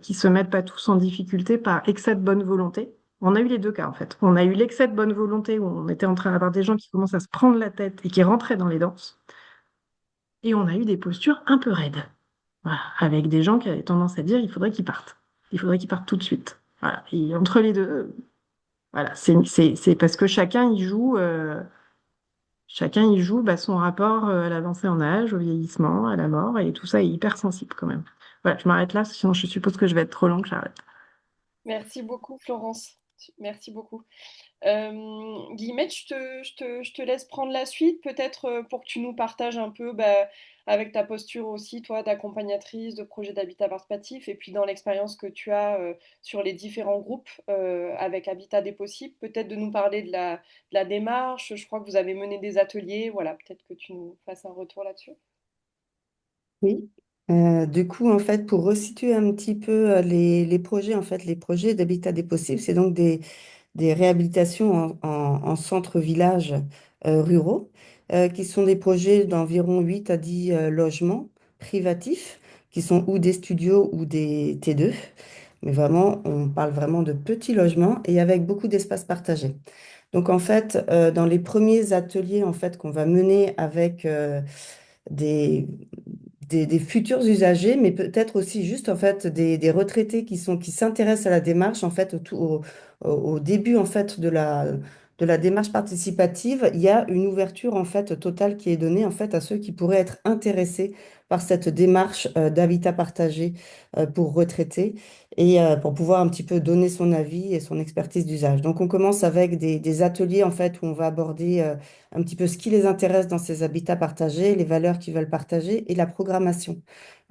qu'ils se mettent pas tous en difficulté par excès de bonne volonté. On a eu les deux cas en fait. On a eu l'excès de bonne volonté où on était en train d'avoir des gens qui commencent à se prendre la tête et qui rentraient dans les danses. Et on a eu des postures un peu raides. Voilà, avec des gens qui avaient tendance à dire il faudrait qu'ils partent. Il faudrait qu'ils partent tout de suite. Voilà. Et entre les deux, voilà, c'est parce que chacun y joue bah, son rapport à l'avancée en âge, au vieillissement, à la mort, et tout ça est hyper sensible quand même. Voilà, je m'arrête là, sinon je suppose que je vais être trop longue, j'arrête. Merci beaucoup, Florence. Merci beaucoup. Guillemette, je te laisse prendre la suite, peut-être pour que tu nous partages un peu, bah, avec ta posture aussi, toi, d'accompagnatrice de projet d'habitat participatif, et puis dans l'expérience que tu as sur les différents groupes avec Habitat des possibles, peut-être de nous parler de la démarche. Je crois que vous avez mené des ateliers, voilà, peut-être que tu nous fasses un retour là-dessus. Oui. Du coup, en fait, pour resituer un petit peu les projets, en fait, les projets d'habitat des possibles, c'est donc des réhabilitations en centre-village ruraux, qui sont des projets d'environ 8 à 10 logements privatifs, qui sont ou des studios ou des T2. Mais vraiment, on parle vraiment de petits logements et avec beaucoup d'espaces partagés. Donc, en fait, dans les premiers ateliers en fait, qu'on va mener avec des, des futurs usagers, mais peut-être aussi juste en fait des retraités qui s'intéressent à la démarche en fait au début en fait de la démarche participative, il y a une ouverture en fait totale qui est donnée en fait à ceux qui pourraient être intéressés par cette démarche d'habitat partagé pour retraités et pour pouvoir un petit peu donner son avis et son expertise d'usage. Donc on commence avec des ateliers en fait où on va aborder un petit peu ce qui les intéresse dans ces habitats partagés, les valeurs qu'ils veulent partager et la programmation.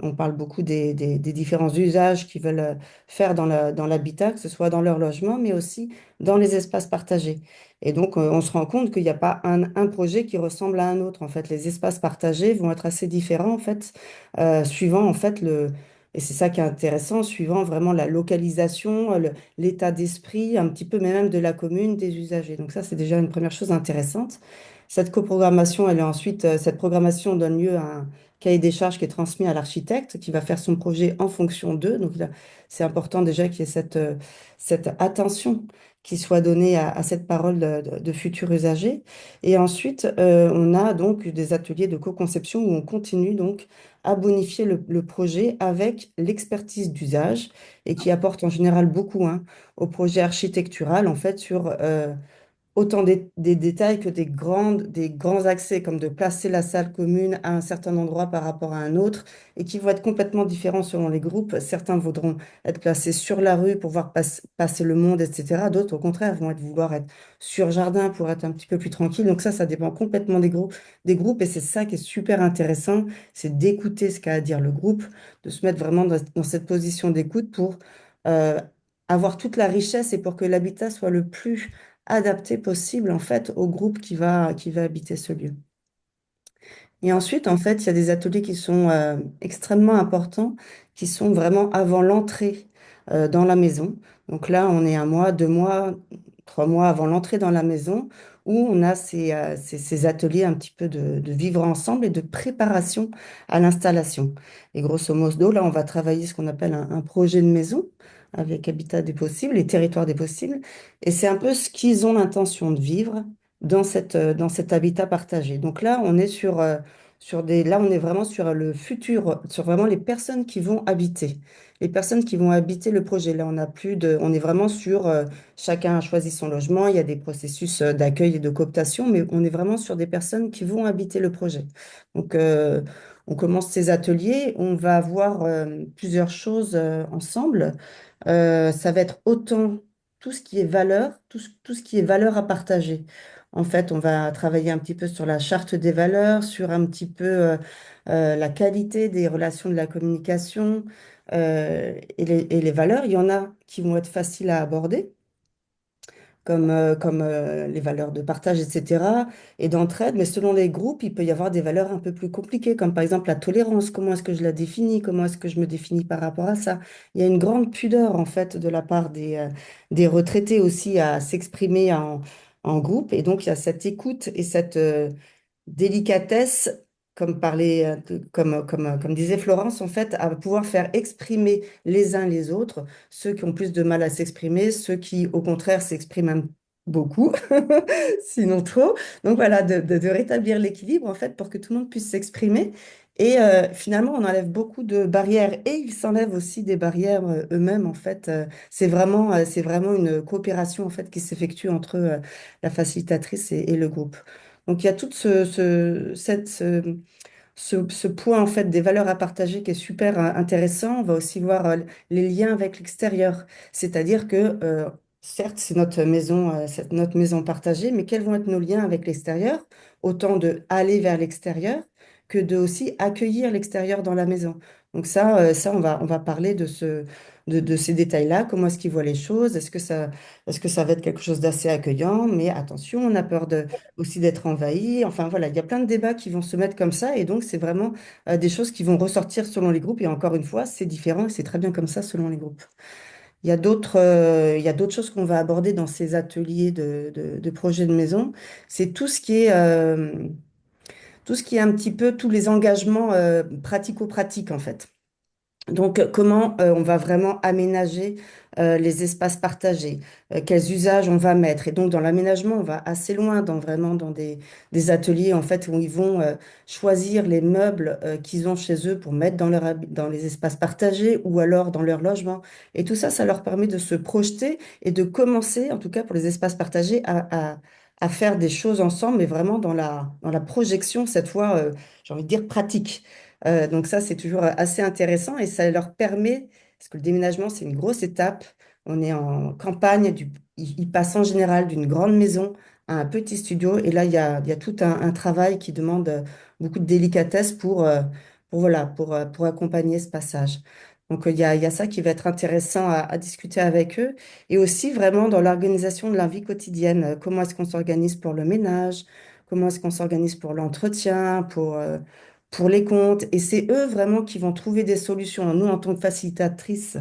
On parle beaucoup des différents usages qu'ils veulent faire dans l'habitat, que ce soit dans leur logement, mais aussi dans les espaces partagés. Et donc, on se rend compte qu'il n'y a pas un projet qui ressemble à un autre. En fait, les espaces partagés vont être assez différents, en fait, suivant, en fait, et c'est ça qui est intéressant, suivant vraiment la localisation, l'état d'esprit, un petit peu mais même de la commune, des usagers. Donc ça, c'est déjà une première chose intéressante. Cette coprogrammation, elle est ensuite, cette programmation donne lieu à un cahier des charges qui est transmis à l'architecte qui va faire son projet en fonction d'eux. Donc là, c'est important déjà qu'il y ait cette attention qui soit donnée à cette parole de futurs usagers. Et ensuite, on a donc des ateliers de co-conception où on continue donc à bonifier le projet avec l'expertise d'usage et qui apporte en général beaucoup hein, au projet architectural en fait sur autant des détails que des grands accès, comme de placer la salle commune à un certain endroit par rapport à un autre, et qui vont être complètement différents selon les groupes. Certains voudront être placés sur la rue pour voir passer le monde, etc. D'autres, au contraire, vouloir être sur jardin pour être un petit peu plus tranquille. Donc ça dépend complètement des groupes, et c'est ça qui est super intéressant, c'est d'écouter ce qu'a à dire le groupe, de se mettre vraiment dans cette position d'écoute pour euh, avoir toute la richesse et pour que l'habitat soit le plus adapté possible en fait au groupe qui va habiter ce lieu. Et ensuite, en fait, il y a des ateliers qui sont extrêmement importants, qui sont vraiment avant l'entrée dans la maison. Donc là, on est 1 mois, 2 mois, 3 mois avant l'entrée dans la maison, où on a ces ateliers un petit peu de vivre ensemble et de préparation à l'installation. Et grosso modo, là, on va travailler ce qu'on appelle un projet de maison avec Habitat des possibles, les territoires des possibles. Et c'est un peu ce qu'ils ont l'intention de vivre dans cet habitat partagé. Donc là, on est là, on est vraiment sur le futur, sur vraiment les personnes qui vont habiter, les personnes qui vont habiter le projet. Là, on est vraiment sur, chacun a choisi son logement, il y a des processus d'accueil et de cooptation, mais on est vraiment sur des personnes qui vont habiter le projet. Donc, on commence ces ateliers, on va avoir plusieurs choses ensemble. Ça va être autant tout ce qui est valeur, tout ce qui est valeur à partager. En fait, on va travailler un petit peu sur la charte des valeurs, sur un petit peu la qualité des relations de la communication et les valeurs. Il y en a qui vont être faciles à aborder, comme les valeurs de partage, etc., et d'entraide, mais selon les groupes, il peut y avoir des valeurs un peu plus compliquées, comme par exemple la tolérance. Comment est-ce que je la définis? Comment est-ce que je me définis par rapport à ça? Il y a une grande pudeur, en fait, de la part des retraités aussi à s'exprimer en groupe, et donc il y a cette écoute et cette délicatesse, comme disait Florence, en fait, à pouvoir faire exprimer les uns les autres, ceux qui ont plus de mal à s'exprimer, ceux qui, au contraire, s'expriment beaucoup, sinon trop. Donc voilà, de rétablir l'équilibre, en fait, pour que tout le monde puisse s'exprimer. Et finalement, on enlève beaucoup de barrières et ils s'enlèvent aussi des barrières eux-mêmes, en fait. C'est vraiment une coopération, en fait, qui s'effectue entre la facilitatrice et le groupe. Donc, il y a tout ce point en fait des valeurs à partager qui est super intéressant. On va aussi voir les liens avec l'extérieur, c'est-à-dire que certes c'est notre maison partagée, mais quels vont être nos liens avec l'extérieur? Autant de aller vers l'extérieur que de aussi accueillir l'extérieur dans la maison. Donc ça on va parler de ces détails-là. Comment est-ce qu'ils voient les choses? Est-ce que ça va être quelque chose d'assez accueillant? Mais attention, on a peur aussi d'être envahi. Enfin voilà, il y a plein de débats qui vont se mettre comme ça et donc c'est vraiment des choses qui vont ressortir selon les groupes et encore une fois, c'est différent et c'est très bien comme ça selon les groupes. Il y a d'autres choses qu'on va aborder dans ces ateliers de projets de maison. C'est tout ce qui est un petit peu tous les engagements pratico-pratiques en fait. Donc, comment on va vraiment aménager les espaces partagés, quels usages on va mettre. Et donc, dans l'aménagement, on va assez loin, vraiment dans des ateliers en fait où ils vont choisir les meubles qu'ils ont chez eux pour mettre dans les espaces partagés ou alors dans leur logement. Et tout ça, ça leur permet de se projeter et de commencer, en tout cas pour les espaces partagés, à faire des choses ensemble, mais vraiment dans la projection, cette fois, j'ai envie de dire pratique. Donc ça, c'est toujours assez intéressant et ça leur permet, parce que le déménagement, c'est une grosse étape. On est en campagne, ils passent en général d'une grande maison à un petit studio et là, il y a tout un travail qui demande beaucoup de délicatesse voilà, pour accompagner ce passage. Donc il y a ça qui va être intéressant à discuter avec eux et aussi vraiment dans l'organisation de la vie quotidienne. Comment est-ce qu'on s'organise pour le ménage? Comment est-ce qu'on s'organise pour l'entretien, pour les comptes. Et c'est eux vraiment qui vont trouver des solutions. Nous, en tant que facilitatrices,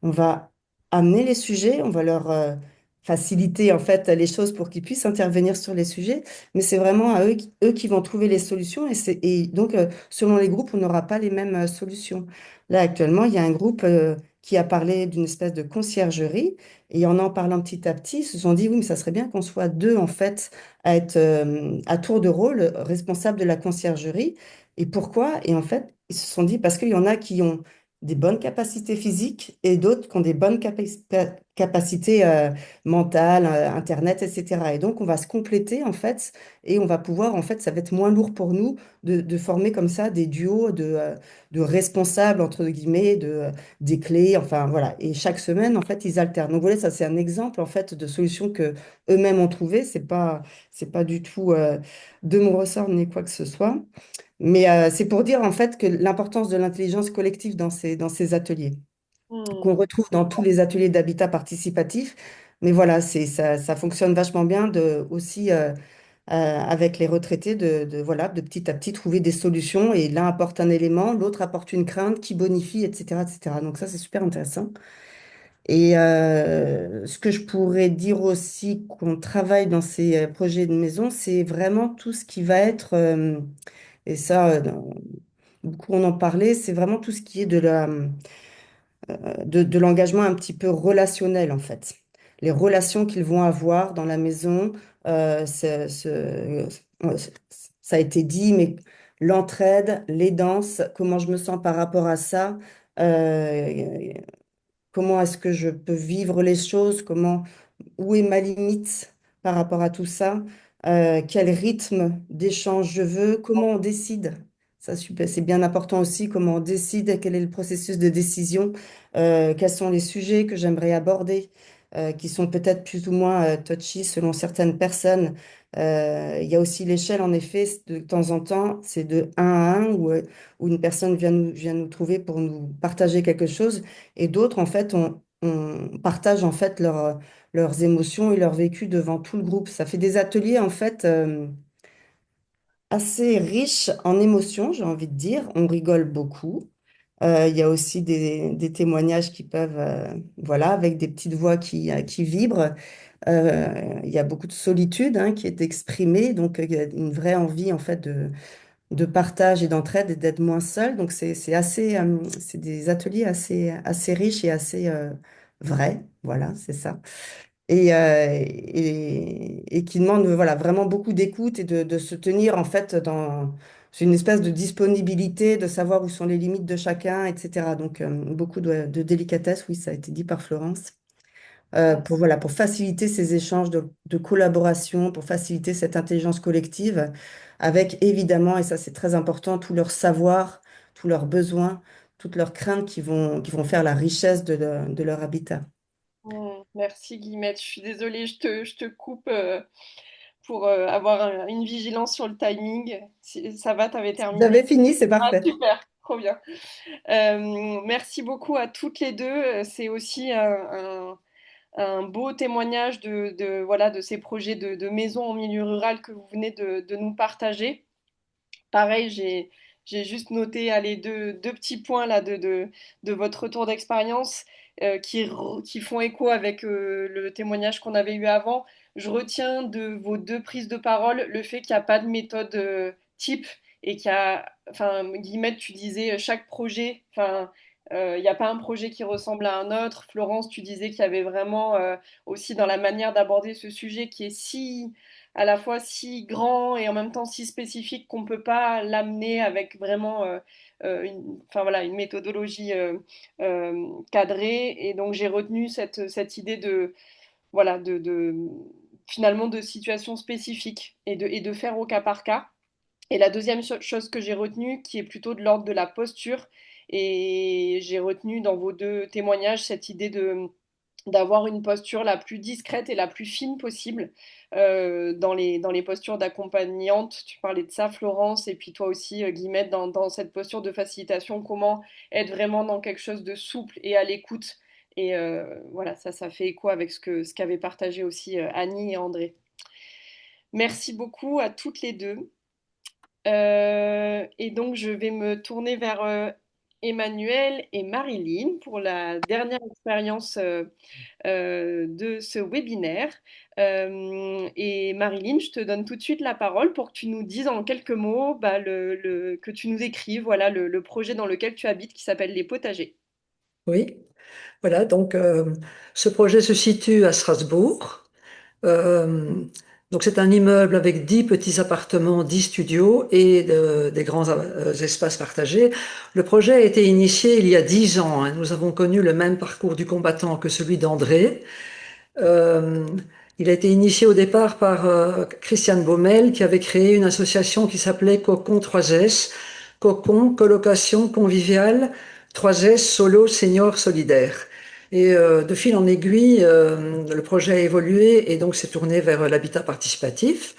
on va amener les sujets, on va leur faciliter en fait les choses pour qu'ils puissent intervenir sur les sujets. Mais c'est vraiment à eux qui vont trouver les solutions. Et donc, selon les groupes, on n'aura pas les mêmes solutions. Là, actuellement, il y a un groupe qui a parlé d'une espèce de conciergerie. Et en parlant petit à petit, ils se sont dit, oui, mais ça serait bien qu'on soit deux, en fait, à être à tour de rôle responsables de la conciergerie. Et pourquoi? Et en fait, ils se sont dit, parce qu'il y en a des bonnes capacités physiques et d'autres qui ont des bonnes capacités mentales, Internet, etc. Et donc, on va se compléter, en fait, et on va pouvoir, en fait, ça va être moins lourd pour nous de former comme ça des duos de responsables, entre guillemets, des clés, enfin, voilà. Et chaque semaine, en fait, ils alternent. Donc, voilà, ça, c'est un exemple, en fait, de solution que eux-mêmes ont trouvé. C'est pas du tout de mon ressort ni quoi que ce soit. Mais c'est pour dire en fait que l'importance de l'intelligence collective dans ces ateliers, Hmm. qu'on retrouve dans tous les ateliers d'habitat participatif. Mais voilà, ça fonctionne vachement bien aussi avec les retraités voilà, de petit à petit trouver des solutions et l'un apporte un élément, l'autre apporte une crainte qui bonifie, etc., etc. Donc ça, c'est super intéressant. Et ce que je pourrais dire aussi qu'on travaille dans ces projets de maison, c'est vraiment tout ce qui va être, et ça, beaucoup on en parlait, c'est vraiment tout ce qui est de l'engagement un petit peu relationnel en fait. Les relations qu'ils vont avoir dans la maison, ça a été dit, mais l'entraide, les danses, comment je me sens par rapport à ça, euh, comment est-ce que je peux vivre les choses, où est ma limite par rapport à tout ça, quel rythme d'échange je veux, comment on décide. Ça, c'est bien important aussi, comment on décide, quel est le processus de décision, quels sont les sujets que j'aimerais aborder, qui sont peut-être plus ou moins touchy selon certaines personnes. Il y a aussi l'échelle, en effet, de temps en temps, c'est de un à un, où une personne vient nous trouver pour nous partager quelque chose, et d'autres, en fait, on partage en fait leurs émotions et leur vécu devant tout le groupe. Ça fait des ateliers en fait assez riches en émotions, j'ai envie de dire. On rigole beaucoup. Il y a aussi des témoignages qui peuvent, voilà, avec des petites voix qui vibrent. Il y a beaucoup de solitude hein, qui est exprimée, donc il y a une vraie envie en fait de partage et d'entraide et d'être moins seul. Donc c'est des ateliers assez riches et assez vrais. Voilà, c'est ça. Et qui demandent voilà, vraiment beaucoup d'écoute et de se tenir en fait c'est une espèce de disponibilité, de savoir où sont les limites de chacun, etc. Donc beaucoup de délicatesse, oui, ça a été dit par Florence. Voilà, pour faciliter ces échanges de collaboration, pour faciliter cette intelligence collective, avec évidemment, et ça c'est très important, tout leur savoir, tous leurs besoins, toutes leurs craintes qui vont faire la richesse de leur habitat. Merci Guillemette, je suis désolée, je te coupe pour avoir une vigilance sur le timing. Ça va, t'avais Vous terminé? avez fini, c'est Ah, parfait. super, trop bien. Merci beaucoup à toutes les deux. C'est aussi un beau témoignage voilà, de ces projets de maison en milieu rural que vous venez de nous partager. Pareil, j'ai juste noté allez, deux petits points là de votre retour d'expérience qui font écho avec le témoignage qu'on avait eu avant. Je retiens de vos deux prises de parole le fait qu'il n'y a pas de méthode type et qu'il y a, enfin, Guillemette, tu disais chaque projet, enfin, il n'y a pas un projet qui ressemble à un autre. Florence, tu disais qu'il y avait vraiment aussi dans la manière d'aborder ce sujet qui est si à la fois si grand et en même temps si spécifique qu'on ne peut pas l'amener avec vraiment enfin, voilà, une méthodologie cadrée. Et donc j'ai retenu cette idée voilà, finalement de situation spécifique et de faire au cas par cas. Et la deuxième chose que j'ai retenue, qui est plutôt de l'ordre de la posture, et j'ai retenu dans vos deux témoignages cette idée d'avoir une posture la plus discrète et la plus fine possible dans les postures d'accompagnante. Tu parlais de ça, Florence, et puis toi aussi, Guillemette, dans cette posture de facilitation, comment être vraiment dans quelque chose de souple et à l'écoute. Et voilà, ça fait écho avec ce qu'avaient partagé aussi Annie et André. Merci beaucoup à toutes les deux. Et donc, je vais me tourner vers Emmanuel et Marilyn pour la dernière expérience de ce webinaire. Et Marilyn, je te donne tout de suite la parole pour que tu nous dises en quelques mots, bah, que tu nous écrives voilà, le projet dans lequel tu habites qui s'appelle Les Potagers. Oui, voilà, donc ce projet se situe à Strasbourg. Euh, Donc c'est un immeuble avec 10 petits appartements, 10 studios et des grands espaces partagés. Le projet a été initié il y a 10 ans, hein. Nous avons connu le même parcours du combattant que celui d'André. Euh, il a été initié au départ par Christiane Baumel, qui avait créé une association qui s'appelait Cocon 3S, Cocon, colocation conviviale, 3S, solo, senior, solidaire. Et de fil en aiguille, le projet a évolué et donc s'est tourné vers l'habitat participatif.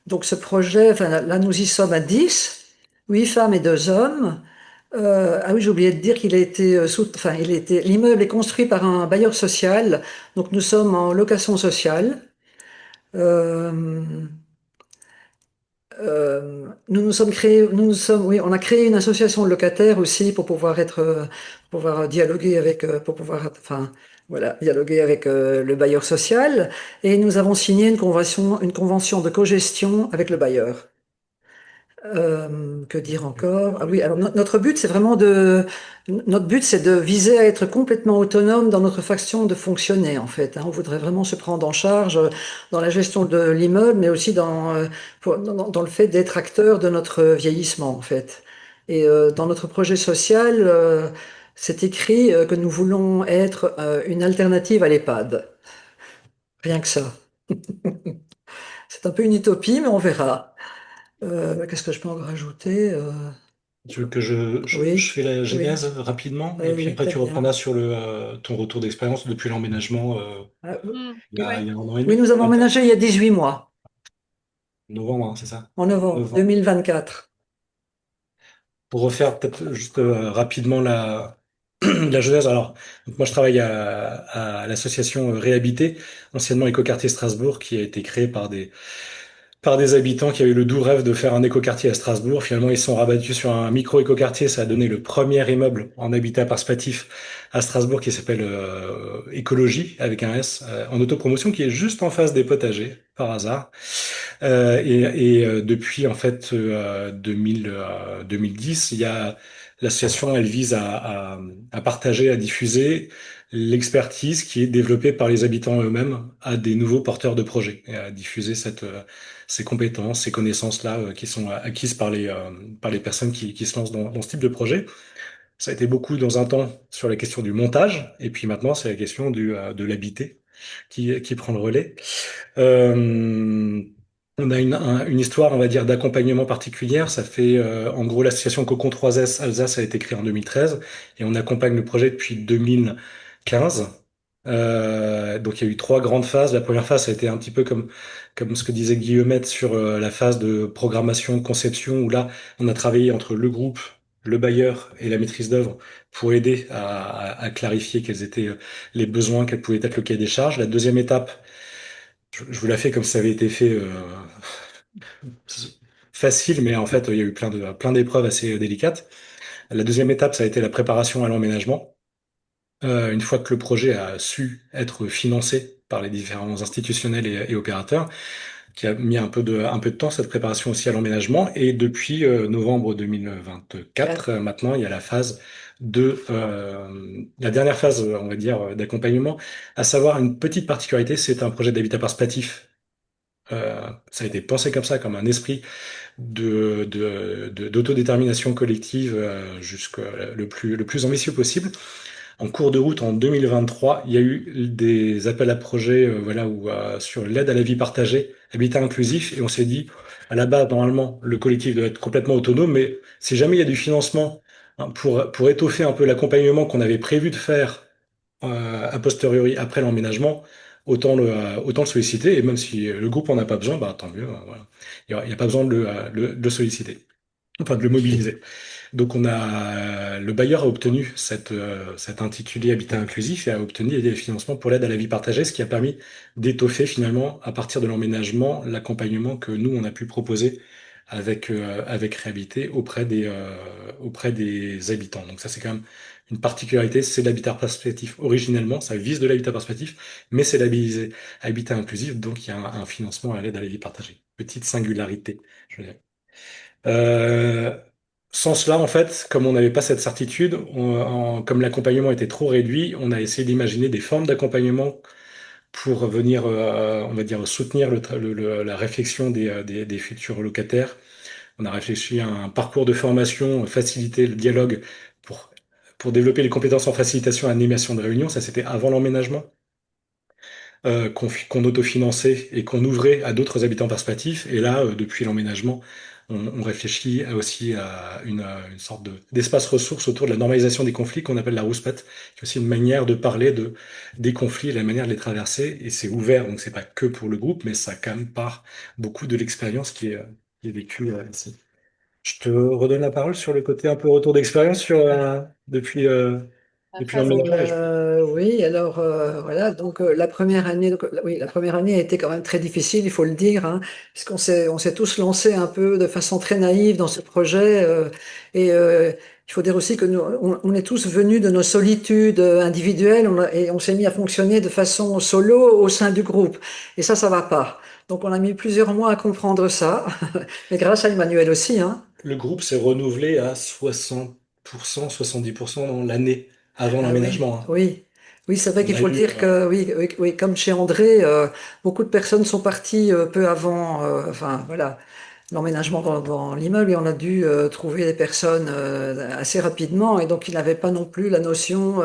Donc ce projet, enfin là nous y sommes à 10, 8 femmes et 2 hommes. Ah oui, j'ai oublié de dire qu'il a été enfin, l'immeuble est construit par un bailleur social, donc nous sommes en location sociale. Euh, oui, on a créé une association de locataires aussi pour pouvoir pour pouvoir dialoguer avec, pour pouvoir, enfin, voilà, dialoguer avec le bailleur social. Et nous avons signé une convention de cogestion avec le bailleur. Que dire encore? Ah oui, alors notre but, notre but, c'est de viser à être complètement autonome dans notre façon de fonctionner, en fait, hein. On voudrait vraiment se prendre en charge dans la gestion de l'immeuble, mais aussi dans le fait d'être acteur de notre vieillissement, en fait. Et dans notre projet social, c'est écrit que nous voulons être une alternative à l'EHPAD. Rien que ça. C'est un peu une utopie, mais on verra. Qu'est-ce que je peux en rajouter? Tu veux que Oui, je fais la oui, genèse rapidement oui, et puis oui, après très tu bien. reprendras sur ton retour d'expérience depuis l'emménagement Ah, il y a un an et oui, demi, nous avons bientôt. emménagé il y a 18 mois, Novembre, hein, c'est ça? en novembre Novembre. 2024. Pour refaire peut-être juste rapidement la genèse. Alors, donc moi je travaille à l'association Réhabiter, anciennement Écoquartier Strasbourg, qui a été créée par des habitants qui avaient le doux rêve de faire un écoquartier à Strasbourg. Finalement, ils se sont rabattus sur un micro-écoquartier. Ça a donné le premier immeuble en habitat participatif à Strasbourg qui s'appelle Écologie, avec un S, en autopromotion, qui est juste en face des potagers, par hasard. Depuis, en fait, 2010, il y a l'association, elle vise à partager, à diffuser l'expertise qui est développée par les habitants eux-mêmes à des nouveaux porteurs de projets et à diffuser ces compétences, ces connaissances-là qui sont acquises par les personnes qui se lancent dans ce type de projet. Ça a été beaucoup dans un temps sur la question du montage, et puis maintenant c'est la question de l'habiter qui prend le relais. Euh, on a une histoire, on va dire, d'accompagnement particulière. Ça fait, en gros, l'association Cocon 3S Alsace a été créée en 2013 et on accompagne le projet depuis 2015. Donc il y a eu trois grandes phases. La première phase, ça a été un petit peu comme ce que disait Guillemette sur la phase de programmation, conception, où là, on a travaillé entre le groupe, le bailleur et la maîtrise d'œuvre pour aider à clarifier quels étaient les besoins, quel pouvait être le cahier des charges. La deuxième étape, je vous la fais comme ça avait été fait facile, mais en fait, il y a eu plein d'épreuves assez délicates. La deuxième étape, ça a été la préparation à l'emménagement. Une fois que le projet a su être financé par les différents institutionnels et opérateurs, qui a mis un peu de temps, cette préparation aussi à l'emménagement. Et depuis novembre 2024, maintenant, il y a la dernière phase, on va dire, d'accompagnement, à savoir une petite particularité, c'est un projet d'habitat participatif. Ça a été pensé comme ça, comme un esprit d'autodétermination collective le plus ambitieux possible. En cours de route, en 2023, il y a eu des appels à projets voilà, sur l'aide à la vie partagée, habitat inclusif, et on s'est dit, à la base, normalement, le collectif doit être complètement autonome, mais si jamais il y a du financement hein, pour étoffer un peu l'accompagnement qu'on avait prévu de faire a posteriori après l'emménagement, autant le solliciter, et même si le groupe en a pas besoin, bah, tant mieux, voilà. Il y a pas besoin de le solliciter, enfin de le mobiliser. Donc le bailleur a obtenu cet intitulé Habitat inclusif et a obtenu des financements pour l'aide à la vie partagée, ce qui a permis d'étoffer finalement, à partir de l'emménagement, l'accompagnement que nous, on a pu proposer avec Réhabité auprès des habitants. Donc ça, c'est quand même une particularité, c'est l'habitat participatif originellement, ça vise de l'habitat participatif, mais c'est labellisé habitat inclusif, donc il y a un financement à l'aide à la vie partagée. Petite singularité, je dirais. Euh, Sans cela, en fait, comme on n'avait pas cette certitude, comme l'accompagnement était trop réduit, on a essayé d'imaginer des formes d'accompagnement pour venir, on va dire, soutenir la réflexion des futurs locataires. On a réfléchi à un parcours de formation, faciliter le dialogue pour, pour développer les compétences en facilitation et animation de réunion. Ça, c'était avant l'emménagement, qu'on autofinançait et qu'on ouvrait à d'autres habitants participatifs. Et là, depuis l'emménagement, on réfléchit aussi à une sorte d'espace ressource autour de la normalisation des conflits qu'on appelle la rouspette, qui est aussi une manière de parler des conflits et la manière de les traverser. Et c'est ouvert, donc c'est pas que pour le groupe, mais ça quand même part beaucoup de l'expérience qui est vécue ici. Je te redonne la parole sur le côté un peu retour d'expérience depuis Phase l'emménagement. Oui, alors voilà, donc la première année, oui, la première année a été quand même très difficile, il faut le dire, hein, parce on s'est tous lancés un peu de façon très naïve dans ce projet, et il faut dire aussi que on est tous venus de nos solitudes individuelles, et on s'est mis à fonctionner de façon solo au sein du groupe, et ça va pas. Donc on a mis plusieurs mois à comprendre ça, mais grâce à Emmanuel aussi, hein. Le groupe s'est renouvelé à 60%, 70% dans l'année avant Ah oui, l'emménagement, hein. oui, oui, c'est vrai On qu'il a faut le eu, dire que oui, oui, oui, comme chez André, beaucoup de personnes sont parties peu avant, enfin voilà, l'emménagement dans l'immeuble et on a dû trouver des personnes assez rapidement et donc ils n'avaient pas non plus la notion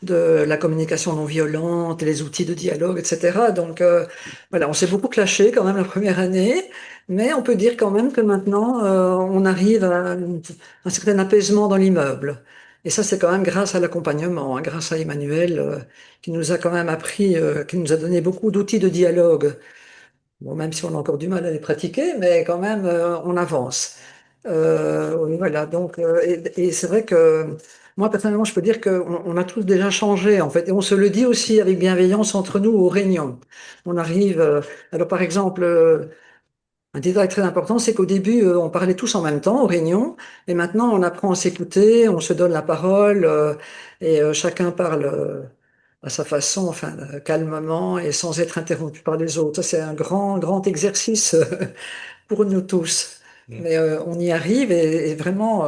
de la communication non violente, les outils de dialogue, etc. Donc voilà, on s'est beaucoup clashé quand même la première année, mais on peut dire quand même que maintenant on arrive à un certain apaisement dans l'immeuble. Et ça, c'est quand même grâce à l'accompagnement, hein, grâce à Emmanuel, qui nous a quand même appris, qui nous a donné beaucoup d'outils de dialogue. Bon, même si on a encore du mal à les pratiquer, mais quand même, on avance. Oui, voilà, donc, et c'est vrai que moi, personnellement, je peux dire qu'on a tous déjà changé, en fait, et on se le dit aussi avec bienveillance entre nous aux réunions. On arrive, alors par exemple, un détail très important, c'est qu'au début, on parlait tous en même temps aux réunions, et maintenant, on apprend à s'écouter, on se donne la parole, et chacun parle à sa façon, enfin, calmement et sans être interrompu par les autres. Ça, c'est un grand, grand exercice pour nous tous. Mm. Mais on y arrive et vraiment,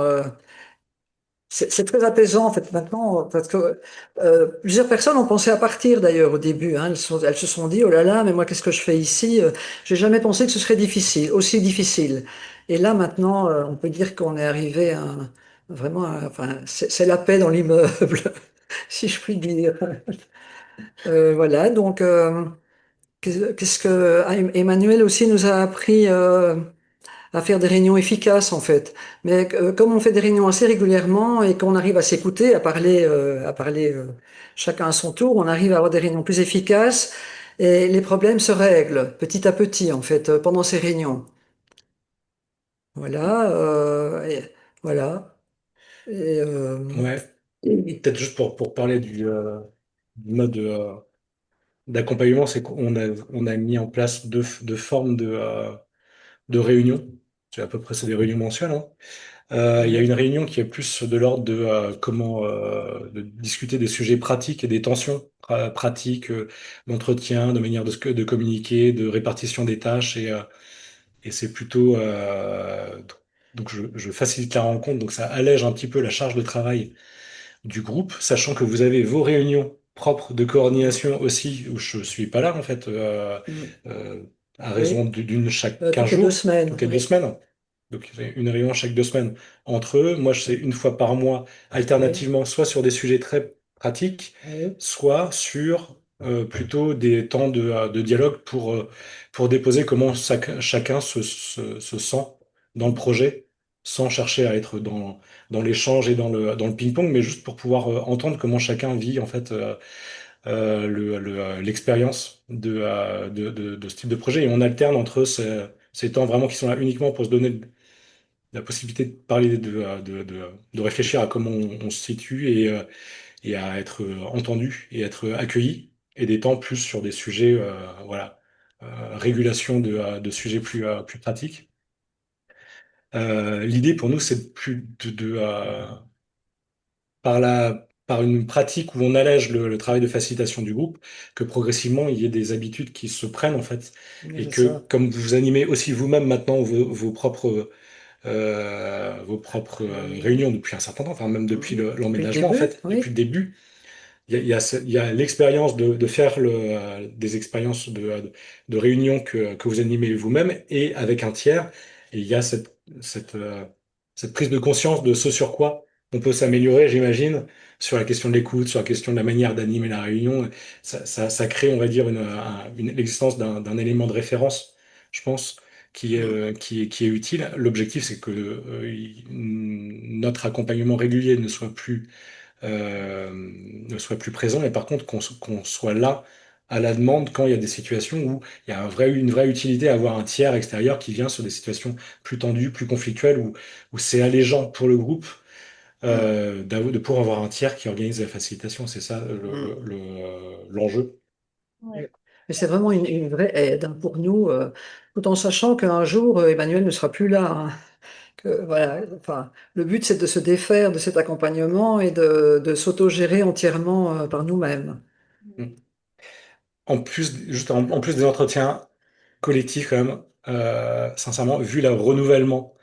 c'est très apaisant en fait maintenant parce que plusieurs personnes ont pensé à partir d'ailleurs au début. Hein, elles se sont dit oh là là, mais moi qu'est-ce que je fais ici? J'ai jamais pensé que ce serait difficile, aussi difficile. Et là maintenant, on peut dire qu'on est arrivé à vraiment, enfin, c'est la paix dans l'immeuble, si je puis dire. Voilà, donc qu'est-ce que Emmanuel aussi nous a appris à faire des réunions efficaces en fait. Mais comme on fait des réunions assez régulièrement et qu'on arrive à s'écouter, à parler chacun à son tour, on arrive à avoir des réunions plus efficaces et les problèmes se règlent petit à petit en fait pendant ces réunions. Voilà, voilà. Et, Ouais. Peut-être juste pour parler du mode d'accompagnement, c'est on a mis en place deux formes de réunions. C'est à peu près c'est des réunions mensuelles, hein. Il y a une réunion qui est plus de l'ordre de comment de discuter des sujets pratiques et des tensions pratiques, d'entretien, de manière de communiquer, de répartition des tâches et c'est plutôt donc je facilite la rencontre, donc ça allège un petit peu la charge de travail du groupe, sachant que vous avez vos réunions propres de coordination aussi, où je suis pas là en fait, euh, à raison oui, d'une chaque 15 toutes les deux jours, semaines, toutes les deux oui, semaines. Donc il y a une réunion chaque 2 semaines entre eux. Moi, je sais une fois par mois, oui, alternativement, soit sur des sujets très pratiques, oui, soit sur plutôt des temps de dialogue pour déposer comment chacun se sent dans le projet, sans chercher à être dans l'échange et dans le ping-pong, mais juste pour pouvoir entendre comment chacun vit en fait l'expérience de ce type de projet. Et on alterne entre ces temps vraiment qui sont là uniquement pour se donner la possibilité de parler, de réfléchir à comment on se situe et à être entendu et être accueilli, et des temps plus sur des sujets, voilà, régulation de sujets plus pratiques. L'idée pour nous, c'est plus par une pratique où on allège le travail de facilitation du groupe, que progressivement il y ait des habitudes qui se prennent en fait, oui, et c'est que ça. comme vous animez aussi vous-même maintenant vos propres réunions depuis un certain temps, enfin même depuis Depuis le l'emménagement en début, fait, depuis le oui, début, il y a l'expérience de faire des expériences de réunion que vous animez vous-même et avec un tiers. Et il y a cette prise de conscience de ce sur quoi on peut s'améliorer, j'imagine, sur la question de l'écoute, sur la question de la manière d'animer la réunion. Ça crée, on va dire, l'existence d'un élément de référence, je pense, qui est utile. L'objectif, c'est que notre accompagnement régulier ne soit plus présent, mais par contre qu'on soit là à la demande quand il y a des situations où il y a une vraie utilité à avoir un tiers extérieur qui vient sur des situations plus tendues, plus conflictuelles, où c'est allégeant pour le groupe de pouvoir avoir un tiers qui organise la facilitation. C'est ça l'enjeu. Ouais. Et c'est vraiment une vraie aide, hein, pour nous, tout en sachant qu'un jour, Emmanuel ne sera plus là, hein. Voilà, enfin, le but, c'est de se défaire de cet accompagnement et de s'autogérer entièrement par nous-mêmes. Mm. En plus des entretiens collectifs, quand même, sincèrement, vu le renouvellement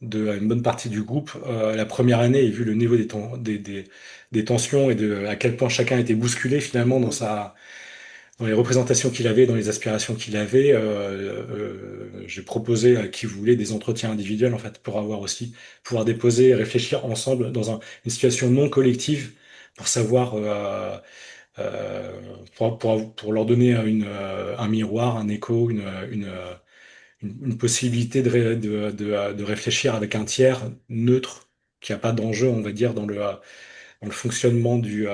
une bonne partie du groupe, la première année, et vu le niveau des tensions et à quel point chacun était bousculé finalement dans les représentations qu'il avait, dans les aspirations qu'il avait, j'ai proposé à qui voulait des entretiens individuels en fait pour pouvoir déposer et réfléchir ensemble dans une situation non collective pour savoir pour leur donner un miroir, un écho, une possibilité de réfléchir avec un tiers neutre qui n'a pas d'enjeu, on va dire, dans le fonctionnement de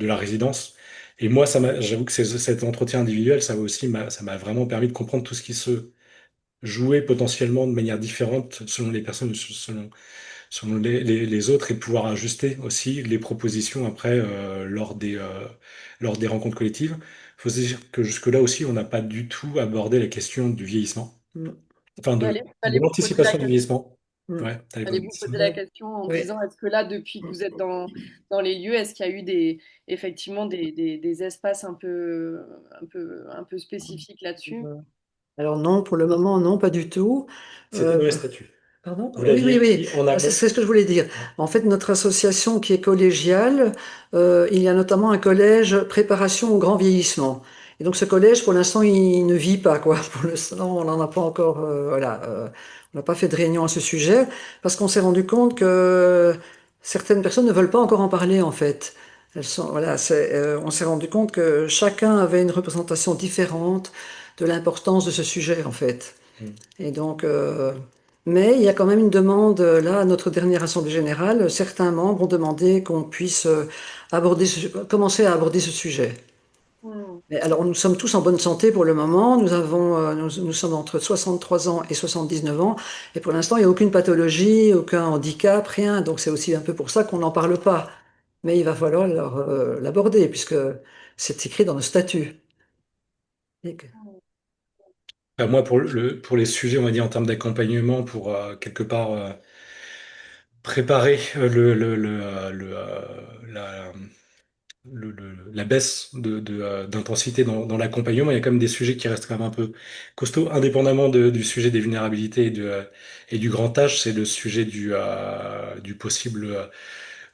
la résidence. Et moi, j'avoue que cet entretien individuel, ça m'a vraiment permis de comprendre tout ce qui se jouait potentiellement de manière différente selon les personnes, selon les autres, et de pouvoir ajuster aussi les propositions après lors des rencontres collectives. Il faut se dire que jusque-là aussi, on n'a pas du tout abordé la question du vieillissement, Mm. enfin de Fallait vous poser la l'anticipation du question. vieillissement. Mm. Ouais, t'allais Allez poser une vous question. poser la question en Oui. disant, est-ce que là, depuis que vous êtes dans les lieux, est-ce qu'il y a eu effectivement des espaces un peu spécifiques là-dessus? Alors non, pour le moment, non, pas du tout. C'était Euh, dans les statuts. Pardon? Vous Oui, oui, l'aviez oui. dit en C'est amont. ce que je voulais dire. En fait, notre association qui est collégiale, il y a notamment un collège préparation au grand vieillissement. Et donc ce collège, pour l'instant, il ne vit pas, quoi. Pour l'instant, on n'en a pas encore, voilà, on n'a pas fait de réunion à ce sujet parce qu'on s'est rendu compte que certaines personnes ne veulent pas encore en parler, en fait. Voilà, on s'est rendu compte que chacun avait une représentation différente de l'importance de ce sujet, en fait. Mm. Et donc, mais il y a quand même une demande, là, à notre dernière Assemblée générale, certains membres ont demandé qu'on puisse commencer à aborder ce sujet. Hmm. Mais alors, nous sommes tous en bonne santé pour le moment. Nous sommes entre 63 ans et 79 ans. Et pour l'instant, il n'y a aucune pathologie, aucun handicap, rien. Donc, c'est aussi un peu pour ça qu'on n'en parle pas. Mais il va falloir l'aborder, puisque c'est écrit dans nos statuts. Moi, pour les sujets, on va dire, en termes d'accompagnement, pour quelque part préparer la baisse d'intensité dans l'accompagnement, il y a quand même des sujets qui restent quand même un peu costauds, indépendamment du sujet des vulnérabilités et du grand âge, c'est le sujet du possible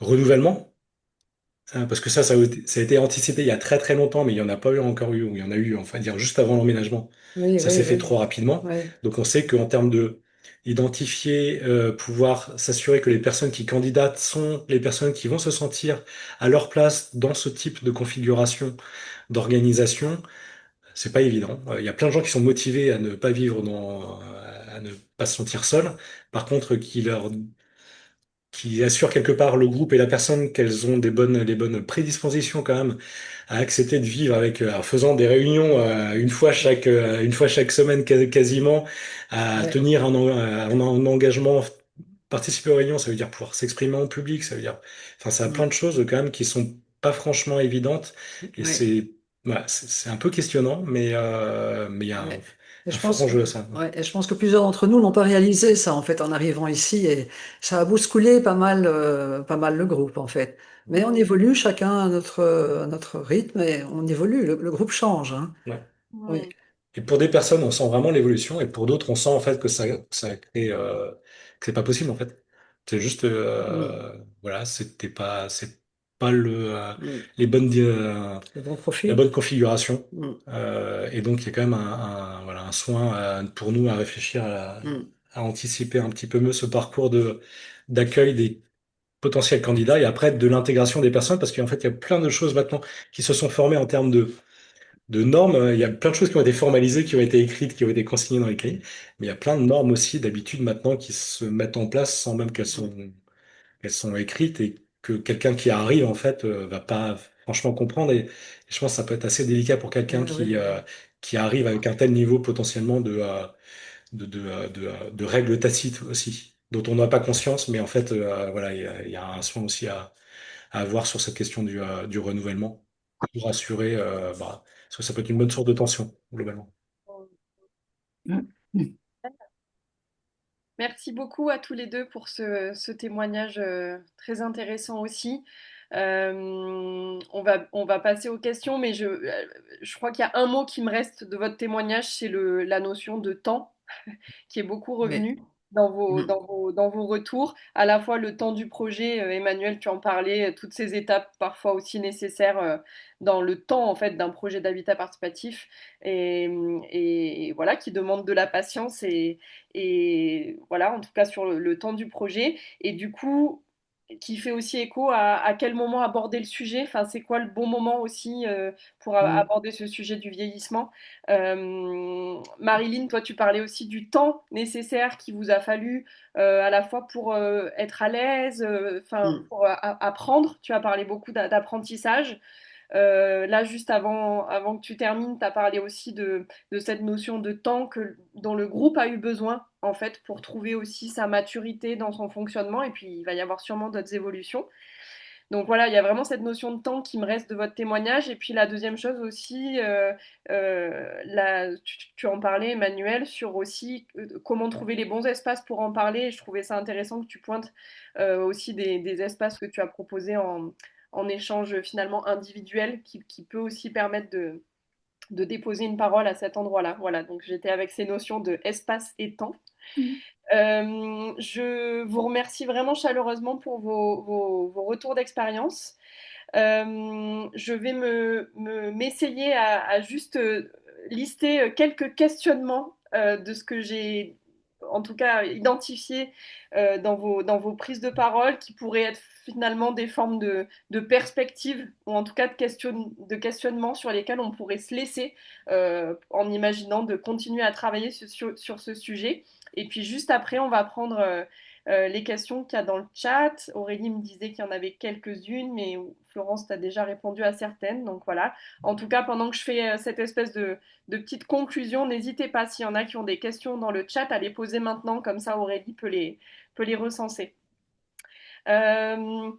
renouvellement. Parce que ça a été anticipé il y a très très longtemps, mais il n'y en a pas eu encore eu, ou il y en a eu, enfin dire, juste avant l'emménagement. Oui, Ça oui, s'est fait oui. trop rapidement. Oui. Donc on sait qu'en termes de identifier, pouvoir s'assurer que les personnes qui candidatent sont les personnes qui vont se sentir à leur place dans ce type de configuration d'organisation, c'est pas évident. Il y a plein de gens qui sont motivés à ne pas à ne pas se sentir seuls. Par contre, qui assurent quelque part le groupe et la personne qu'elles ont les bonnes prédispositions quand même à accepter de vivre en faisant des réunions une fois chaque semaine quasiment, à Ouais. tenir un engagement, participer aux réunions, ça veut dire pouvoir s'exprimer en public, ça veut dire, enfin, ça a plein de choses quand même qui sont pas franchement évidentes et Ouais. voilà, c'est un peu questionnant, mais il y a Ouais. Et un je fort pense, enjeu à ça. ouais, et je pense que plusieurs d'entre nous n'ont pas réalisé ça en fait en arrivant ici et ça a bousculé pas mal le groupe en fait. Mais on évolue chacun à notre rythme et on évolue. Le groupe change, hein. Ouais. Oui. Et pour des personnes, on sent vraiment l'évolution, et pour d'autres, on sent en fait que ça crée, que c'est pas possible en fait. C'est juste, voilà, c'est pas Mm. les bonnes, Le bon la profil. bonne configuration. Mm. Et donc, il y a quand même voilà, un soin pour nous à réfléchir Mm. à anticiper un petit peu mieux ce parcours d'accueil des potentiels candidats et après de l'intégration des personnes parce qu'en fait, il y a plein de choses maintenant qui se sont formées en termes de normes. Il y a plein de choses qui ont été formalisées, qui ont été écrites, qui ont été consignées dans les cahiers. Mais il y a plein de normes aussi, d'habitudes maintenant qui se mettent en place sans même qu'elles sont écrites et que quelqu'un qui arrive, en fait, va pas franchement comprendre. Et je pense que ça peut être assez délicat pour quelqu'un Oui. qui arrive avec un tel niveau potentiellement de règles tacites aussi, dont on n'a pas conscience, mais en fait, voilà, il y a un soin aussi à avoir sur cette question du renouvellement pour assurer, parce que ça peut être une bonne source de tension, globalement. Mm. Merci beaucoup à tous les deux pour ce témoignage très intéressant aussi. On va passer aux questions, mais je crois qu'il y a un mot qui me reste de votre témoignage, c'est la notion de temps qui est beaucoup Oui. revenu dans Mm. dans vos retours. À la fois le temps du projet, Emmanuel, tu en parlais, toutes ces étapes parfois aussi nécessaires dans le temps en fait d'un projet d'habitat participatif et voilà qui demande de la patience et voilà en tout cas sur le temps du projet et du coup qui fait aussi écho à quel moment aborder le sujet, enfin c'est quoi le bon moment aussi pour Mm. aborder ce sujet du vieillissement. Marilyn, toi, tu parlais aussi du temps nécessaire qu'il vous a fallu à la fois pour être à l'aise, enfin Mm. pour apprendre. Tu as parlé beaucoup d'apprentissage. Là, juste avant que tu termines, tu as parlé aussi de cette notion de temps dont le groupe a eu besoin, en fait, pour trouver aussi sa maturité dans son fonctionnement. Et puis, il va y avoir sûrement d'autres évolutions. Donc voilà, il y a vraiment cette notion de temps qui me reste de votre témoignage. Et puis la deuxième chose aussi, tu en parlais, Emmanuel, sur aussi comment trouver les bons espaces pour en parler. Et je trouvais ça intéressant que tu pointes aussi des espaces que tu as proposés en échange finalement individuel qui peut aussi permettre de déposer une parole à cet endroit-là. Voilà, donc j'étais avec ces notions de espace et temps. Mm. Je vous remercie vraiment chaleureusement pour vos retours d'expérience. Je vais m'essayer à juste lister quelques questionnements de ce que j'ai en tout cas identifié dans vos prises de parole qui pourraient être finalement des formes de perspectives ou en tout cas de questionnements sur lesquels on pourrait se laisser en imaginant de continuer à travailler sur ce sujet. Et puis juste après, on va prendre les questions qu'il y a dans le chat. Aurélie me disait qu'il y en avait quelques-unes, mais Florence, tu as déjà répondu à certaines. Donc voilà. En tout cas, pendant que je fais cette espèce de petite conclusion, n'hésitez pas, s'il y en a qui ont des questions dans le chat, à les poser maintenant. Comme ça, Aurélie peut les recenser. Euh,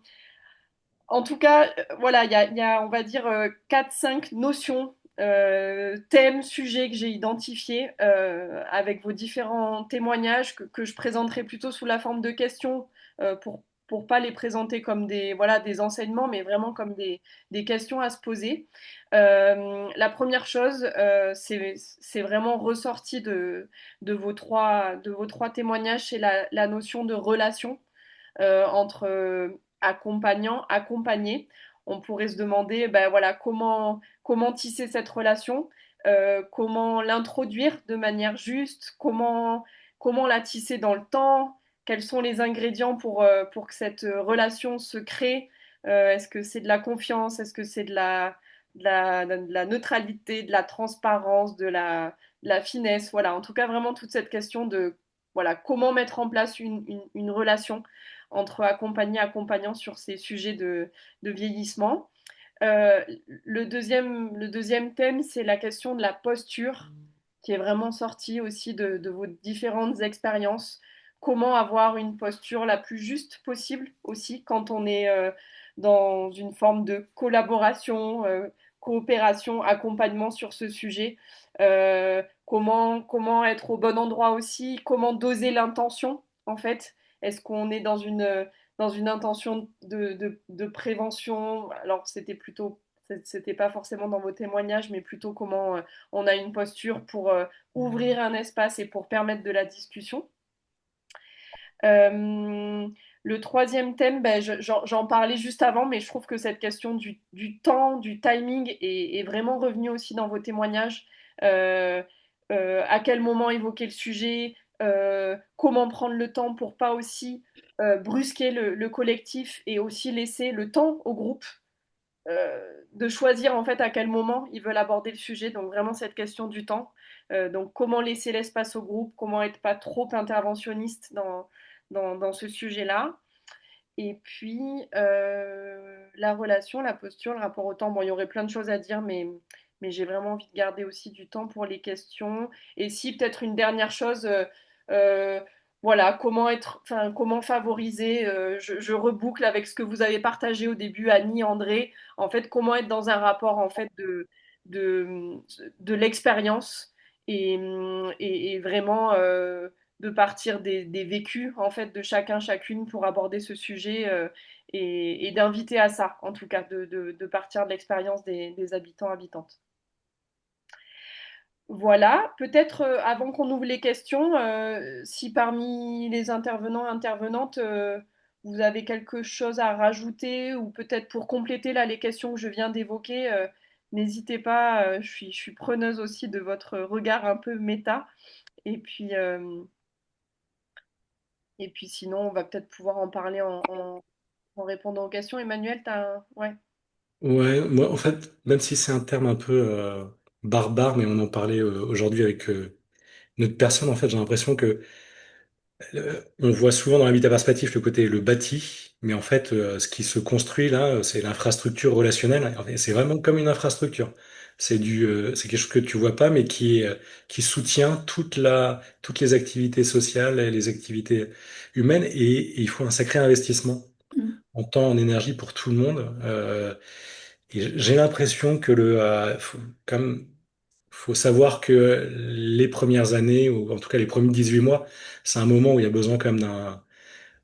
En tout cas, voilà, il y a, on va dire, 4-5 notions, thèmes, sujets que j'ai identifiés avec vos différents témoignages que je présenterai plutôt sous la forme de questions pour pas les présenter comme voilà, des enseignements, mais vraiment comme des questions à se poser. La première chose, c'est vraiment ressorti de vos trois témoignages, c'est la notion de relation entre accompagnant, accompagné. On pourrait se demander ben voilà, comment tisser cette relation, comment l'introduire de manière juste, comment la tisser dans le temps, quels sont les ingrédients pour que cette relation se crée. Est-ce que c'est de la confiance, est-ce que c'est de la neutralité, de la transparence, de la finesse, voilà, en tout cas vraiment toute cette question de voilà, comment mettre en place une relation entre accompagnés et accompagnants sur ces sujets de vieillissement. Le deuxième thème, c'est la question de la posture, qui est vraiment sortie aussi de vos différentes expériences. Comment avoir une posture la plus juste possible aussi quand on est dans une forme de collaboration, coopération, accompagnement sur ce sujet. Comment être au bon endroit aussi, comment doser l'intention en fait. Est-ce qu'on est dans une intention de prévention? Alors, c'était pas forcément dans vos témoignages, mais plutôt comment on a une posture pour ouvrir un espace et pour permettre de la discussion. Le troisième thème, ben, j'en parlais juste avant, mais je trouve que cette question du temps, du timing est vraiment revenue aussi dans vos témoignages. Euh, à quel moment évoquer le sujet, comment prendre le temps pour pas aussi brusquer le collectif et aussi laisser le temps au groupe de choisir en fait à quel moment ils veulent aborder le sujet. Donc vraiment cette question du temps. Donc comment laisser l'espace au groupe, comment être pas trop interventionniste dans ce sujet-là. Et puis la relation, la posture, le rapport au temps. Bon, il y aurait plein de choses à dire, mais j'ai vraiment envie de garder aussi du temps pour les questions. Et si peut-être une dernière chose, euh, voilà, comment favoriser. Je reboucle avec ce que vous avez partagé au début, Annie, André. En fait, comment être dans un rapport en fait de, de l'expérience et vraiment de partir des vécus en fait de chacun chacune pour aborder ce sujet et d'inviter à ça en tout cas de partir de l'expérience des habitants habitantes. Voilà, peut-être avant qu'on ouvre les questions, si parmi les intervenants intervenantes vous avez quelque chose à rajouter ou peut-être pour compléter là les questions que je viens d'évoquer, n'hésitez pas, je suis preneuse aussi de votre regard un peu méta et puis sinon, on va peut-être pouvoir en parler en répondant aux questions. Emmanuel, Ouais. Ouais, moi, en fait, même si c'est un terme un peu barbare, mais on en parlait aujourd'hui avec notre personne, en fait, j'ai l'impression que on voit souvent dans l'habitat participatif le côté le bâti, mais en fait, ce qui se construit là, c'est l'infrastructure relationnelle. Et c'est vraiment comme une infrastructure. C'est quelque chose que tu vois pas, mais qui soutient toutes les activités sociales et les activités humaines. Et il faut un sacré investissement Mm. en temps, en énergie pour tout le monde. Et j'ai l'impression que comme faut savoir que les premières années, ou en tout cas les premiers 18 mois, c'est un moment où il y a besoin quand même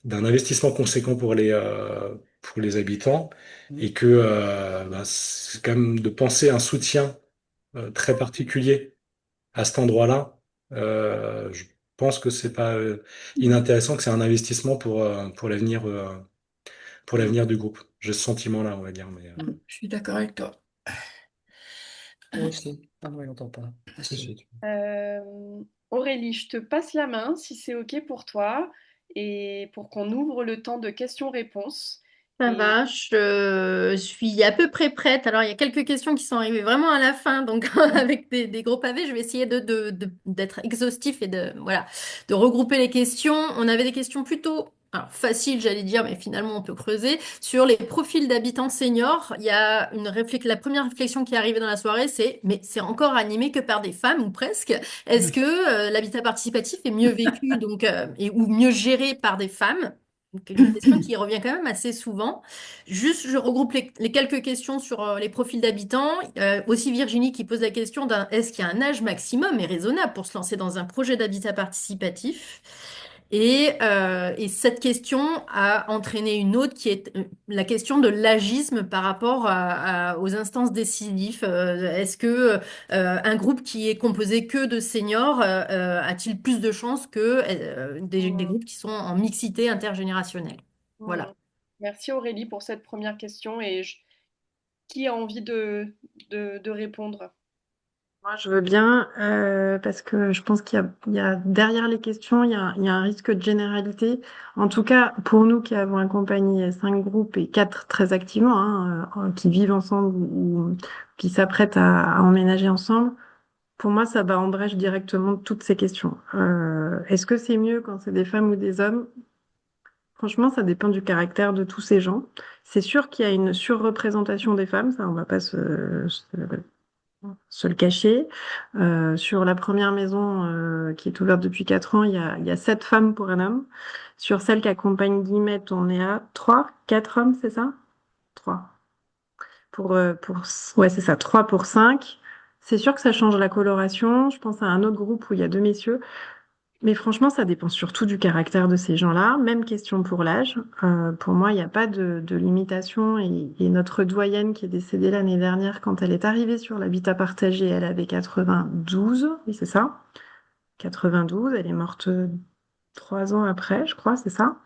d'un investissement conséquent pour les habitants et que bah, c'est quand même de penser un soutien très particulier à cet endroit-là. Je pense que c'est pas inintéressant, que c'est un investissement pour l'avenir du groupe. J'ai ce sentiment-là, on va dire. Mais, Je suis d'accord avec toi. Moi aussi. Ah non, il n'entend pas. si, Merci. si. Aurélie, je te passe la main si c'est OK pour toi et pour qu'on ouvre le temps de questions-réponses. Ça Et va, je suis à peu près prête. Alors, il y a quelques questions qui sont arrivées vraiment à la fin, donc avec des gros pavés, je vais essayer d'être exhaustif et voilà, de regrouper les questions. On avait des questions plutôt alors, faciles, j'allais dire, mais finalement, on peut creuser. Sur les profils d'habitants seniors, il y a la première réflexion qui est arrivée dans la soirée, mais c'est encore animé que par des femmes, ou presque. Est-ce que l'habitat participatif est mieux vécu ou mieux géré par des femmes? Donc, une question qui revient quand même assez souvent. Juste, je regroupe les quelques questions sur les profils d'habitants. Aussi Virginie qui pose la question est-ce qu'il y a un âge maximum et raisonnable pour se lancer dans un projet d'habitat participatif? Et cette question a entraîné une autre qui est la question de l'agisme par rapport aux instances décisives. Est-ce que un groupe qui est composé que de seniors a-t-il plus de chances que des groupes qui sont en mixité intergénérationnelle? Voilà. merci Aurélie pour cette première question qui a envie de répondre? Moi, je veux bien, parce que je pense qu'il y a derrière les questions, il y a un risque de généralité. En tout cas, pour nous qui avons accompagné 5 groupes et 4 très activement, hein, qui vivent ensemble ou qui s'apprêtent à emménager ensemble, pour moi, ça bat en brèche directement toutes ces questions. Est-ce que c'est mieux quand c'est des femmes ou des hommes? Franchement, ça dépend du caractère de tous ces gens. C'est sûr qu'il y a une surreprésentation des femmes, ça, on va pas se le cacher. Sur la première maison qui est ouverte depuis 4 ans, il y a 7 femmes pour un homme. Sur celle qui accompagne Guillemette, on est à 3, 4 hommes, c'est ça? 3. Ouais, c'est ça, 3 pour 5. C'est sûr que ça change la coloration. Je pense à un autre groupe où il y a 2 messieurs. Mais franchement, ça dépend surtout du caractère de ces gens-là. Même question pour l'âge. Pour moi, il n'y a pas de limitation. Et notre doyenne qui est décédée l'année dernière, quand elle est arrivée sur l'habitat partagé, elle avait 92. Oui, c'est ça. 92. Elle est morte 3 ans après, je crois, c'est ça.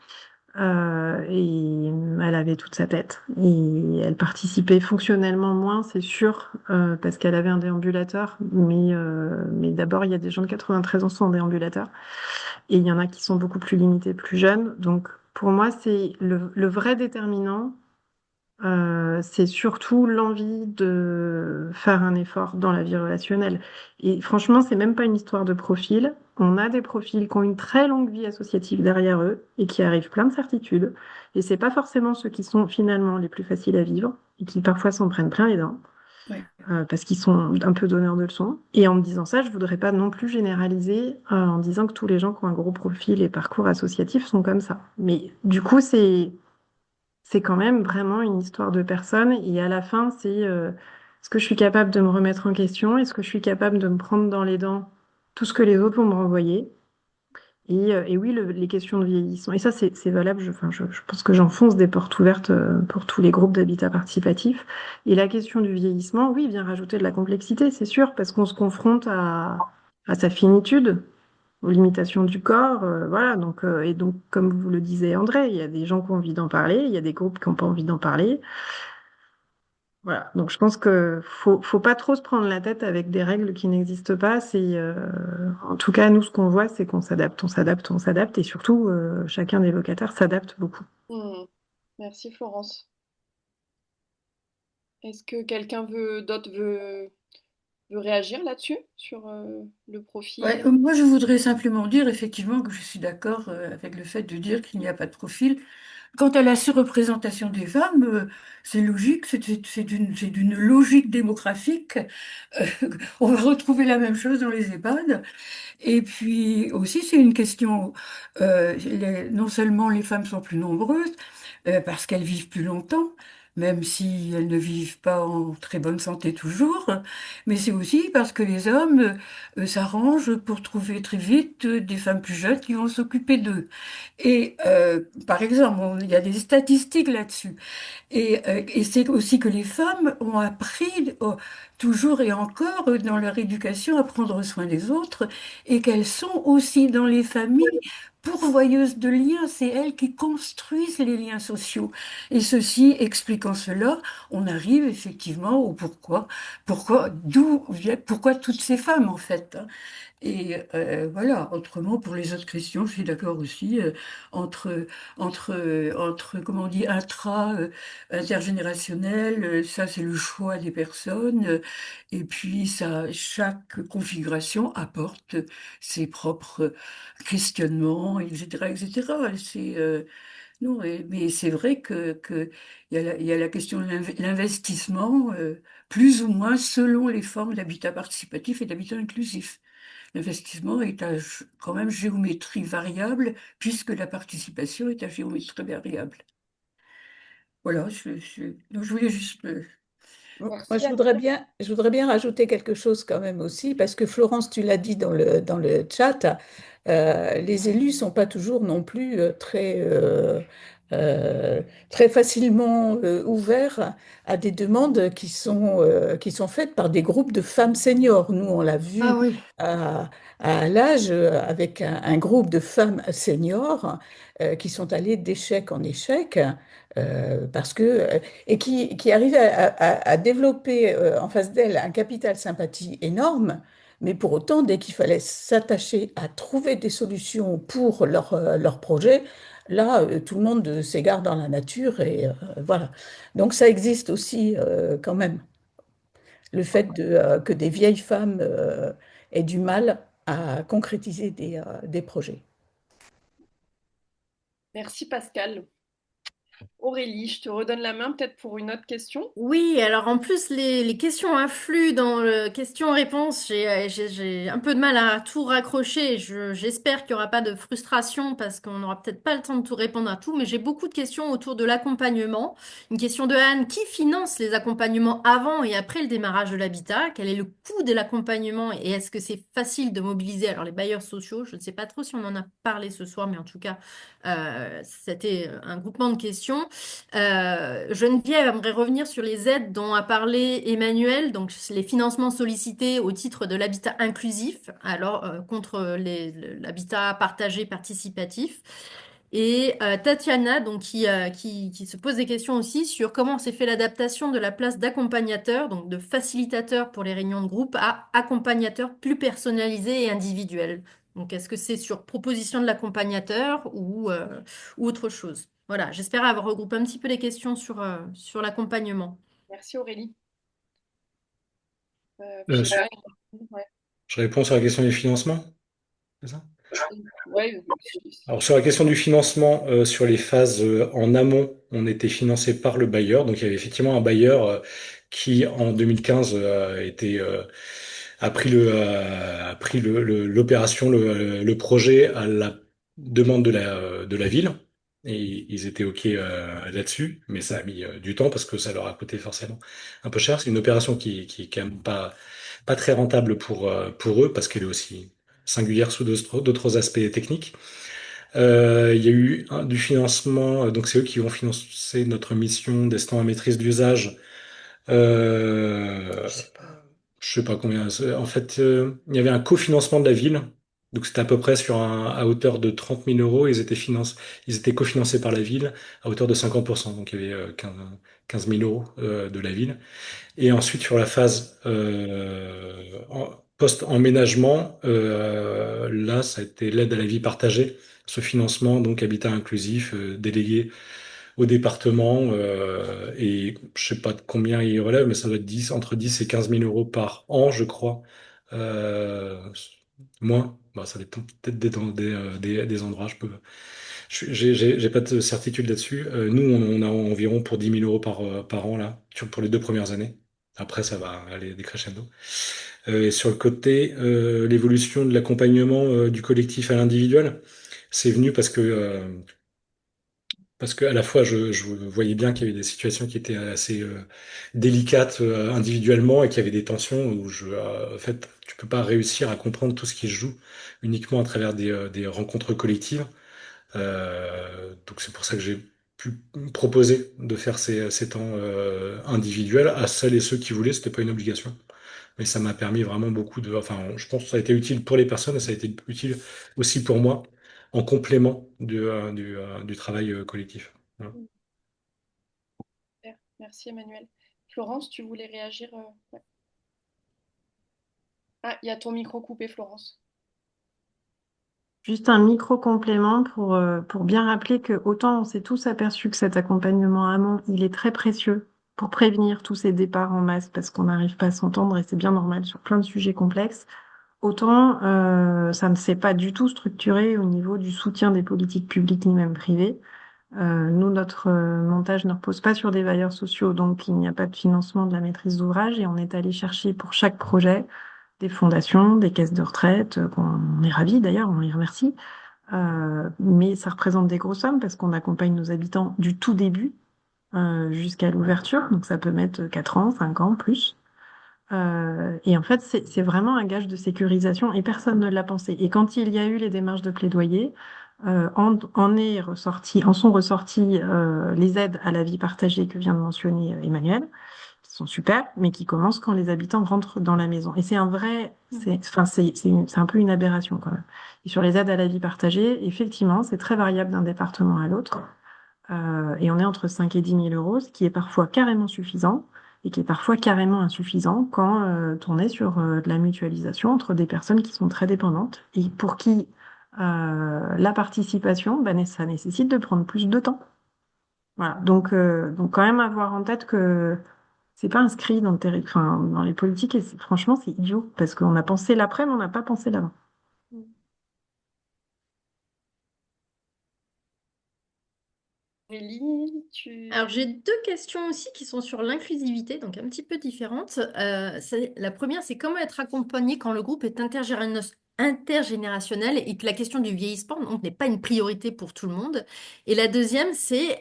et elle avait toute sa tête. Et elle participait fonctionnellement moins, c'est sûr, parce qu'elle avait un déambulateur. Mais d'abord, il y a des gens de 93 ans sans déambulateur. Et il y en a qui sont beaucoup plus limités, plus jeunes. Donc, pour moi, c'est le vrai déterminant. C'est surtout l'envie de faire un effort dans la vie relationnelle. Et franchement, c'est même pas une histoire de profil. On a des profils qui ont une très longue vie associative derrière eux et qui arrivent plein de certitudes. Et c'est pas forcément ceux qui sont finalement les plus faciles à vivre et qui parfois s'en prennent plein les dents Ouais. parce qu'ils sont un peu donneurs de leçons. Et en me disant ça, je voudrais pas non plus généraliser en disant que tous les gens qui ont un gros profil et parcours associatif sont comme ça. Mais du coup, c'est quand même vraiment une histoire de personne. Et à la fin, c'est est-ce que je suis capable de me remettre en question? Est-ce que je suis capable de me prendre dans les dents tout ce que les autres vont me renvoyer? Et oui, les questions de vieillissement. Et ça, c'est valable. Enfin, je pense que j'enfonce des portes ouvertes pour tous les groupes d'habitat participatif. Et la question du vieillissement, oui, vient rajouter de la complexité, c'est sûr, parce qu'on se confronte à sa finitude, aux limitations du corps, voilà. Donc, comme vous le disait André, il y a des gens qui ont envie d'en parler, il y a des groupes qui n'ont pas envie d'en parler. Voilà. Donc, je pense que faut pas trop se prendre la tête avec des règles qui n'existent pas. En tout cas, nous, ce qu'on voit, c'est qu'on s'adapte, on s'adapte, on s'adapte, et surtout, chacun des locataires s'adapte beaucoup. Merci Florence. Est-ce que quelqu'un d'autre veut réagir là-dessus, sur le profil? Ouais, moi, je voudrais simplement dire effectivement que je suis d'accord avec le fait de dire qu'il n'y a pas de profil. Quant à la surreprésentation des femmes, c'est logique, c'est d'une logique démographique. Euh, on va retrouver la même chose dans les EHPAD. Et puis aussi, c'est une question, non seulement les femmes sont plus nombreuses, parce qu'elles vivent plus longtemps, même si elles ne vivent pas en très bonne santé toujours, mais c'est aussi parce que les hommes s'arrangent pour trouver très vite des femmes plus jeunes qui vont s'occuper d'eux. Et par exemple, il y a des statistiques là-dessus. Et c'est aussi que les femmes ont appris toujours et encore dans leur éducation à prendre soin des autres et qu'elles sont aussi dans les familles pourvoyeuses de liens. C'est elles qui construisent les liens sociaux. Et ceci, expliquant cela, on arrive effectivement au pourquoi toutes ces femmes en fait, hein. Et voilà, autrement, pour les autres questions, je suis d'accord aussi, entre, comment on dit, intergénérationnel, ça c'est le choix des personnes, et puis ça, chaque configuration apporte ses propres questionnements, etc., etc. Non, mais c'est vrai il y a la question de l'investissement, plus ou moins selon les formes d'habitat participatif et d'habitat inclusif. L'investissement est quand même géométrie variable, puisque la participation est à géométrie variable. Voilà, donc je voulais juste... Moi, je voudrais bien rajouter quelque chose quand même aussi, parce que Florence, tu l'as dit dans le chat, les élus sont pas toujours non plus très facilement ouverts à des demandes qui sont faites par des groupes de femmes seniors. Nous, on l'a Ah vu oui. à l'âge avec un groupe de femmes seniors qui sont allées d'échec en échec. Parce que et qui arrivait à développer en face d'elle un capital sympathie énorme, mais pour autant, dès qu'il fallait s'attacher à trouver des solutions pour leur projet, là, tout le monde s'égare dans la nature et voilà. Donc ça existe aussi quand même, le fait que des vieilles femmes aient du mal à concrétiser des projets. Merci Pascal. Aurélie, je te redonne la main peut-être pour une autre question. Oui, alors en plus, les questions affluent dans le question-réponse. J'ai un peu de mal à tout raccrocher. J'espère qu'il n'y aura pas de frustration parce qu'on n'aura peut-être pas le temps de tout répondre à tout, mais j'ai beaucoup de questions autour de l'accompagnement. Une question de Anne, qui finance les accompagnements avant et après le démarrage de l'habitat? Quel est le coût de l'accompagnement et est-ce que c'est facile de mobiliser alors les bailleurs sociaux? Je ne sais pas trop si on en a parlé ce soir, mais en tout cas, c'était un groupement de questions. Geneviève aimerait revenir sur les aides dont a parlé Emmanuel, donc les financements sollicités au titre de l'habitat inclusif, alors contre l'habitat partagé participatif. Et Tatiana, donc, qui se pose des questions aussi sur comment s'est fait l'adaptation de la place d'accompagnateur, donc de facilitateur pour les réunions de groupe, à accompagnateur plus personnalisé et individuel. Donc, est-ce que c'est sur proposition de l'accompagnateur ou autre chose? Voilà, j'espère avoir regroupé un petit peu les questions sur l'accompagnement. Merci Aurélie. Euh, Je sais pas. Ouais. je réponds sur la question du financement, c'est ça? Ouais, Alors sur la question du financement, sur les phases en amont, on était financé par le bailleur. Donc il y avait effectivement un bailleur qui en 2015 a pris l'opération, le projet à la demande de la ville. Et ils étaient OK là-dessus, mais ça a mis du temps parce que ça leur a coûté forcément un peu cher. C'est une opération qui est quand même pas très rentable pour eux parce qu'elle est aussi singulière sous d'autres aspects techniques. Il y a eu du financement, donc c'est eux qui vont financer notre mission destin à maîtrise d'usage. Euh, je sais pas combien. En fait, il y avait un cofinancement de la ville. Donc c'était à peu près à hauteur de 30 000 euros. Ils étaient cofinancés par la ville à hauteur de 50%. Donc il y avait 15 000 euros de la ville. Et ensuite, sur la phase post-emménagement, là, ça a été l'aide à la vie partagée, ce financement, donc habitat inclusif, délégué au département, et je sais pas de combien il relève, mais ça doit être entre 10 et 15 000 euros par an, je crois. Euh, Moins, bah, ça dépend peut-être des endroits. J'ai pas de certitude là-dessus. Nous, on a environ pour 10 000 euros par an, là, pour les 2 premières années. Après, ça va aller décrescendo. Et sur le côté, l'évolution de l'accompagnement du collectif à l'individuel, c'est venu parce que à la fois, je voyais bien qu'il y avait des situations qui étaient assez délicates individuellement et qu'il y avait des tensions où en fait, tu peux pas réussir à comprendre tout ce qui se joue uniquement à travers des rencontres collectives. Donc c'est pour ça que j'ai pu proposer de faire ces temps individuels à celles et ceux qui voulaient. C'était pas une obligation, mais ça m'a permis vraiment beaucoup de. Enfin, je pense que ça a été utile pour les personnes et ça a été utile aussi pour moi en complément du travail collectif. Voilà. super. Merci Emmanuel. Florence, tu voulais réagir ouais. Ah, il y a ton micro coupé, Florence. Juste un micro-complément pour bien rappeler que autant on s'est tous aperçus que cet accompagnement amont, il est très précieux pour prévenir tous ces départs en masse parce qu'on n'arrive pas à s'entendre et c'est bien normal sur plein de sujets complexes, autant ça ne s'est pas du tout structuré au niveau du soutien des politiques publiques ni même privées. Nous, notre montage ne repose pas sur des bailleurs sociaux, donc il n'y a pas de financement de la maîtrise d'ouvrage et on est allé chercher pour chaque projet des fondations, des caisses de retraite, qu'on est ravis d'ailleurs, on les remercie. Mais ça représente des grosses sommes parce qu'on accompagne nos habitants du tout début jusqu'à l'ouverture, donc ça peut mettre 4 ans, 5 ans, plus. Et en fait, c'est vraiment un gage de sécurisation et personne ne l'a pensé. Et quand il y a eu les démarches de plaidoyer, en sont ressorties les aides à la vie partagée que vient de mentionner Emmanuel, qui sont super, mais qui commencent quand les habitants rentrent dans la maison. Et c'est un vrai, enfin, c'est un peu une aberration quand même. Et sur les aides à la vie partagée, effectivement, c'est très variable d'un département à l'autre. Et on est entre 5 et 10 000 euros, ce qui est parfois carrément suffisant et qui est parfois carrément insuffisant quand on est sur de la mutualisation entre des personnes qui sont très dépendantes et pour qui la participation, ben, ça nécessite de prendre plus de temps. Voilà. Donc quand même avoir en tête que c'est pas inscrit enfin, dans les politiques et franchement c'est idiot parce qu'on a pensé l'après mais on n'a pas pensé l'avant. Aurélie, tu... Alors, j'ai deux questions aussi qui sont sur l'inclusivité, donc un petit peu différentes. La première, c'est comment être accompagné quand le groupe est intergénérationnel et que la question du vieillissement donc, n'est pas une priorité pour tout le monde. Et la deuxième, c'est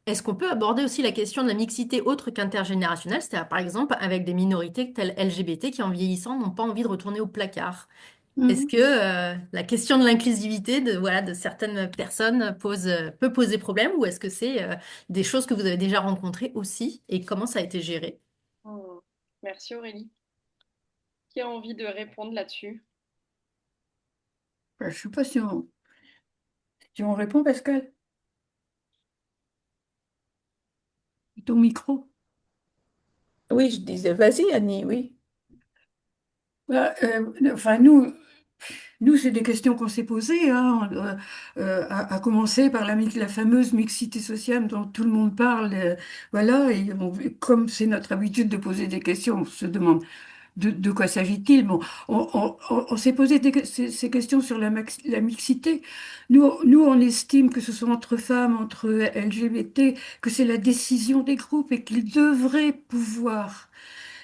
est-ce qu'on peut aborder aussi la question de la mixité autre qu'intergénérationnelle, c'est-à-dire par exemple avec des minorités telles LGBT qui en vieillissant n'ont pas envie de retourner au placard. Est-ce Mhm. que la question de l'inclusivité de certaines personnes peut poser problème ou est-ce que c'est des choses que vous avez déjà rencontrées aussi et comment ça a été géré? Oh, merci Aurélie. Qui a envie de répondre là-dessus? Je ne sais pas si Tu en réponds, Pascal? Ton micro. Oui, je disais, vas-y, Annie, oui. Bah, enfin, nous, c'est des questions qu'on s'est posées, hein, à commencer par la fameuse mixité sociale dont tout le monde parle. Voilà, et comme c'est notre habitude de poser des questions, on se demande de quoi s'agit-il? Bon, on s'est posé ces questions sur la mixité. Nous, on estime que ce soit entre femmes, entre LGBT, que c'est la décision des groupes et qu'ils devraient pouvoir,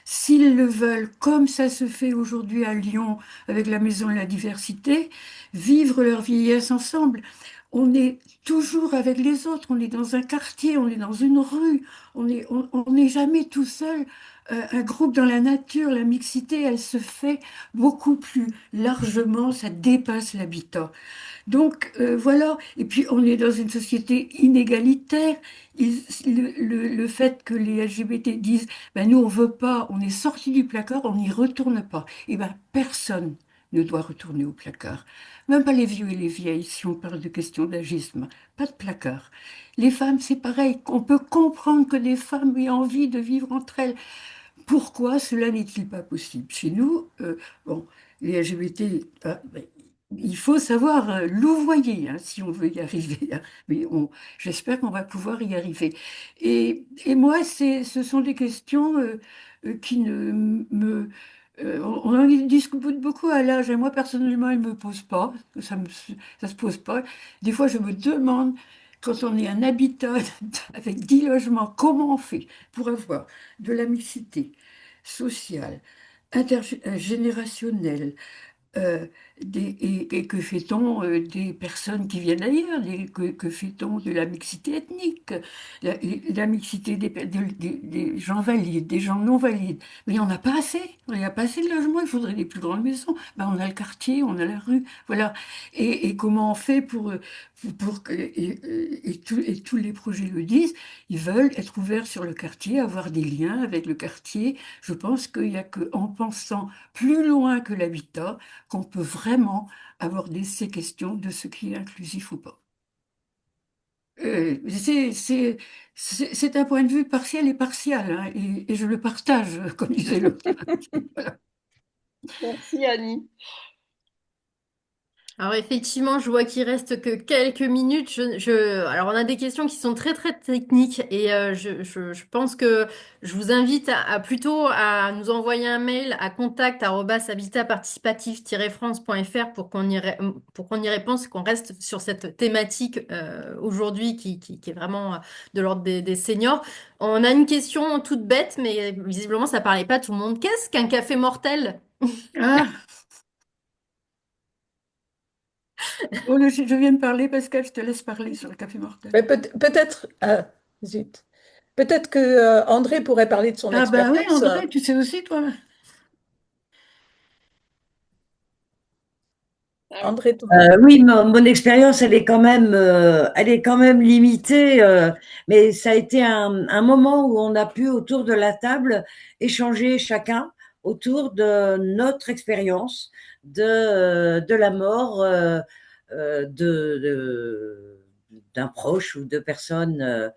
s'ils le veulent, comme ça se fait aujourd'hui à Lyon avec la Maison de la Diversité, vivre leur vieillesse ensemble. On est toujours avec les autres, on est dans un quartier, on est dans une rue, on n'est jamais tout seul. Un groupe dans la nature, la mixité, elle se fait beaucoup plus largement, ça dépasse l'habitat. Donc voilà, et puis on est dans une société inégalitaire. Le fait que les LGBT disent, ben, nous on veut pas, on est sorti du placard, on n'y retourne pas. Et ben personne ne doit retourner au placard. Même pas les vieux et les vieilles, si on parle de questions d'agisme. Pas de placard. Les femmes, c'est pareil. On peut comprendre que des femmes aient envie de vivre entre elles. Pourquoi cela n'est-il pas possible? Chez nous, bon, les LGBT, il faut savoir louvoyer hein, si on veut y arriver, hein. Mais j'espère qu'on va pouvoir y arriver. Et moi, ce sont des questions qui ne me... on en discute beaucoup à l'âge, et moi, personnellement, elles ne me posent pas, ça se pose pas. Des fois, je me demande, quand on est un habitat avec 10 logements, comment on fait pour avoir de la mixité sociale, intergénérationnelle, euh, et que fait-on des personnes qui viennent d'ailleurs? Que fait-on de la mixité ethnique? La mixité des gens valides, des gens non valides. Mais il n'y en a pas assez. Il n'y a pas assez de logements. Il faudrait des plus grandes maisons. Ben, on a le quartier, on a la rue. Voilà. Et comment on fait pour que... et tous les projets le disent, ils veulent être ouverts sur le quartier, avoir des liens avec le quartier. Je pense qu'il n'y a qu'en pensant plus loin que l'habitat, qu'on peut vraiment aborder ces questions de ce qui est inclusif ou pas. C'est un point de vue partiel et partial, hein, et je le partage, comme disait l'autre. Voilà. Merci Annie. Alors effectivement, je vois qu'il reste que quelques minutes. Alors on a des questions qui sont très très techniques et je pense que je vous invite à plutôt à nous envoyer un mail à contact@habitatparticipatif-france.fr pour qu'on y réponde, qu'on reste sur cette thématique aujourd'hui qui est vraiment de l'ordre des seniors. On a une question toute bête, mais visiblement ça parlait pas à tout le monde. Qu'est-ce qu'un café mortel? Ah, oh, je viens de parler, Pascal, je te laisse parler sur le café mortel. Mais peut-être, ah, zut. Peut-être que André pourrait parler de son Ah ben oui, expérience. André, tu sais aussi, toi. Ah oui. André, Oui, mon expérience, elle est quand même limitée, mais ça a été un moment où on a pu, autour de la table, échanger chacun autour de notre expérience de la mort d'un proche ou de personnes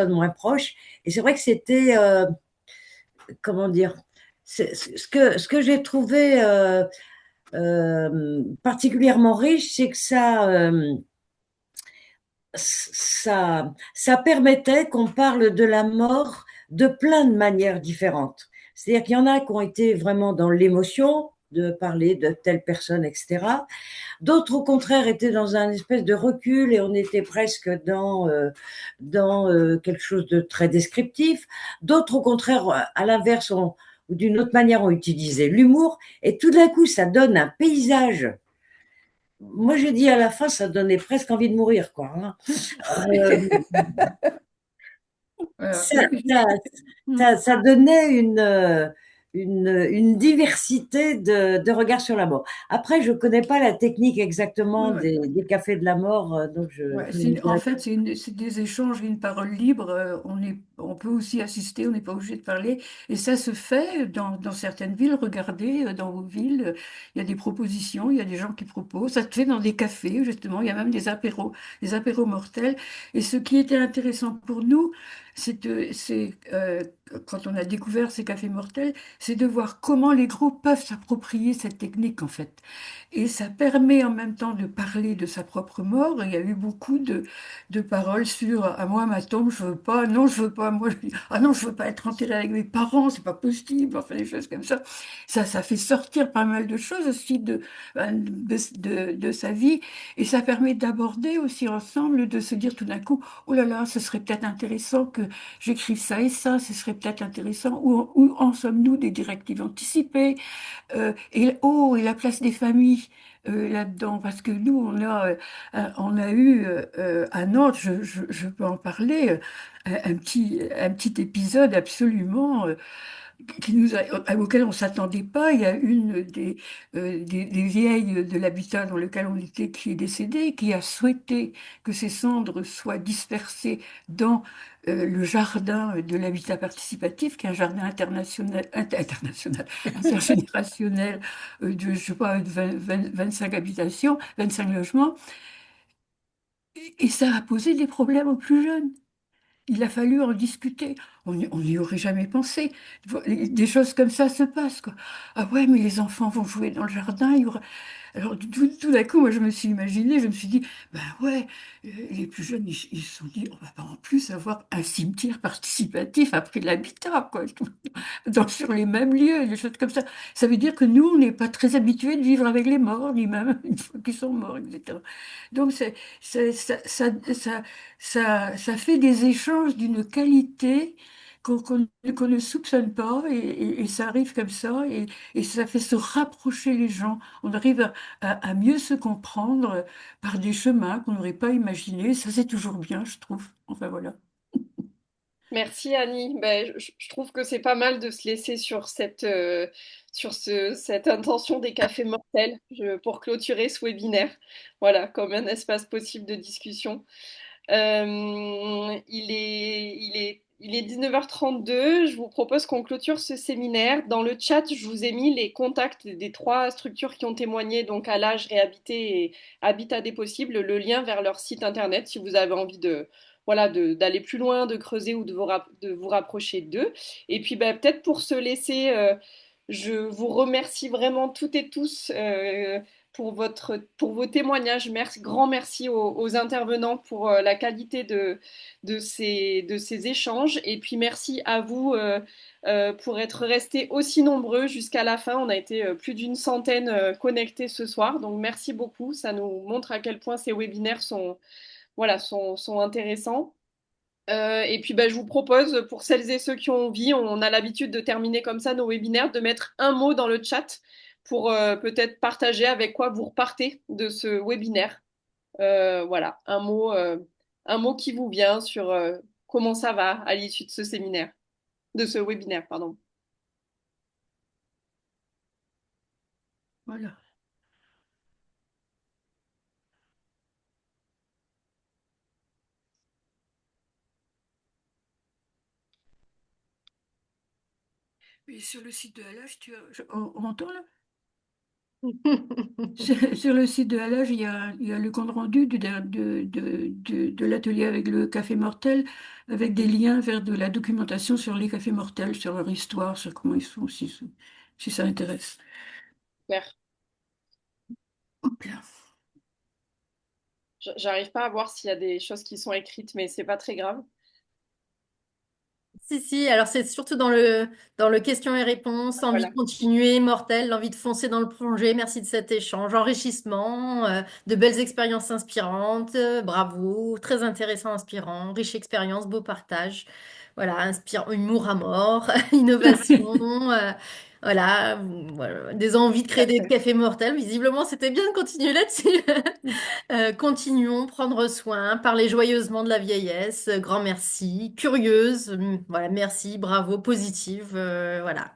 moins proches. Et c'est vrai que c'était, comment dire, ce que j'ai trouvé particulièrement riche, c'est que ça permettait qu'on parle de la mort de plein de manières différentes. C'est-à-dire qu'il y en a qui ont été vraiment dans l'émotion de parler de telle personne, etc. D'autres, au contraire, étaient dans un espèce de recul et on était presque dans quelque chose de très descriptif. D'autres, au contraire, à l'inverse, ou d'une autre manière, ont utilisé l'humour. Et tout d'un coup, ça donne un paysage. Moi, j'ai dit à la fin, ça donnait presque envie de mourir, quoi, hein. Euh, Voilà. ça, ça donnait une diversité de regards sur la mort. Après, je ne connais pas la technique exactement Ouais. des cafés de la mort, donc Ouais, je ne en dirais fait, c'est des échanges, une parole libre. On on peut aussi assister, on n'est pas obligé de parler. Et ça se fait dans certaines villes. Regardez, dans vos villes, il y a des propositions, il y a des gens qui proposent. Ça se fait dans des cafés, justement. Il y a même des apéros mortels. Et ce qui était intéressant pour nous, quand on a découvert ces cafés mortels, c'est de voir comment les groupes peuvent s'approprier cette technique, en fait. Et ça permet en même temps de parler de sa propre mort. Il y a eu beaucoup de paroles sur «Ah, moi, ma tombe, je veux pas, non, je veux pas, moi, ah non, je veux pas être enterré avec mes parents, c'est pas possible», enfin des choses comme ça. Ça fait sortir pas mal de choses aussi de sa vie. Et ça permet d'aborder aussi ensemble, de se dire tout d'un coup, oh là là, ce serait peut-être intéressant que j'écrive ça et ça, ce serait peut-être intéressant. Où en sommes-nous des directives anticipées? Et la place des familles là-dedans, parce que nous, on a eu à Nantes, je peux en parler, un petit épisode absolument auquel on ne s'attendait pas. Il y a une des vieilles de l'habitat dans lequel on était qui est décédée, qui a souhaité que ses cendres soient dispersées dans le jardin de l'habitat participatif, qui est un jardin international, intergénérationnel de, je sais pas, 25 habitations, 25 logements. Et ça a posé des problèmes aux plus jeunes. Il a fallu en discuter. On n'y aurait jamais pensé. Des choses comme ça se passent, quoi. Ah ouais, mais les enfants vont jouer dans le jardin. Alors tout d'un coup, moi, je me suis imaginé, je me suis dit, ben ouais, les plus jeunes, ils se sont dit, on va pas en plus avoir un cimetière participatif après l'habitat, quoi, sur les mêmes lieux, des choses comme ça. Ça veut dire que nous, on n'est pas très habitués de vivre avec les morts, ni même une fois qu'ils sont morts, etc. Donc, c'est- ça fait des échanges d'une qualité qu'on ne soupçonne pas, et ça arrive comme ça, et ça fait se rapprocher les gens. On arrive à mieux se comprendre par des chemins qu'on n'aurait pas imaginés. Ça, c'est toujours bien, je trouve. Enfin, voilà. Merci Annie. Ben, je trouve que c'est pas mal de se laisser sur cette intention des cafés mortels pour clôturer ce webinaire. Voilà, comme un espace possible de discussion. Il est 19h32. Je vous propose qu'on clôture ce séminaire. Dans le chat, je vous ai mis les contacts des trois structures qui ont témoigné, donc à l'âge réhabité et Habitat des possibles, le lien vers leur site internet si vous avez envie voilà, d'aller plus loin, de creuser ou de vous rapprocher d'eux. Et puis ben, peut-être pour se laisser, je vous remercie vraiment toutes et tous. Pour vos témoignages. Merci, grand merci aux intervenants pour la qualité de ces échanges. Et puis merci à vous pour être restés aussi nombreux jusqu'à la fin. On a été plus d'une centaine connectés ce soir. Donc merci beaucoup. Ça nous montre à quel point ces webinaires voilà, sont intéressants. Et puis bah, je vous propose, pour celles et ceux qui ont envie, on a l'habitude de terminer comme ça nos webinaires, de mettre un mot dans le chat pour peut-être partager avec quoi vous repartez de ce webinaire. Voilà, un mot qui vous vient sur comment ça va à l'issue de ce séminaire, de ce webinaire, pardon. Voilà. Et sur le site de LH, on m'entend là? Sur le site de Halage, il y a le compte rendu de l'atelier avec le café mortel, avec des liens vers de la documentation sur les cafés mortels, sur leur histoire, sur comment ils sont, si ça intéresse. Super. Hop là. J'arrive pas à voir s'il y a des choses qui sont écrites, mais c'est pas très grave. Si, si, alors c'est surtout dans le questions et réponses, envie Voilà. de continuer, mortel, l'envie de foncer dans le projet, merci de cet échange, enrichissement, de belles expériences inspirantes, bravo, très intéressant, inspirant, riche expérience, beau partage, voilà, inspirant, humour à mort, innovation, voilà, voilà, des envies de créer des cafés mortels, visiblement c'était bien de continuer là-dessus. Continuons, prendre soin, parler joyeusement de la vieillesse, grand merci, curieuse, voilà, merci, bravo, positive, voilà.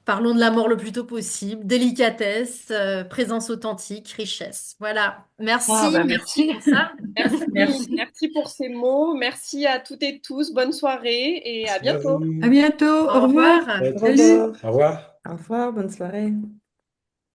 Parlons de la mort le plus tôt possible. Délicatesse, présence authentique, richesse. Voilà. Merci, Ah, bah, merci merci. pour ça. Merci, Merci. merci pour ces mots. Merci à toutes et tous. Bonne soirée et à Merci à bientôt. vous. À bientôt. Au Au revoir. revoir. Peut-être. Salut. Au revoir. Au revoir, bonne soirée.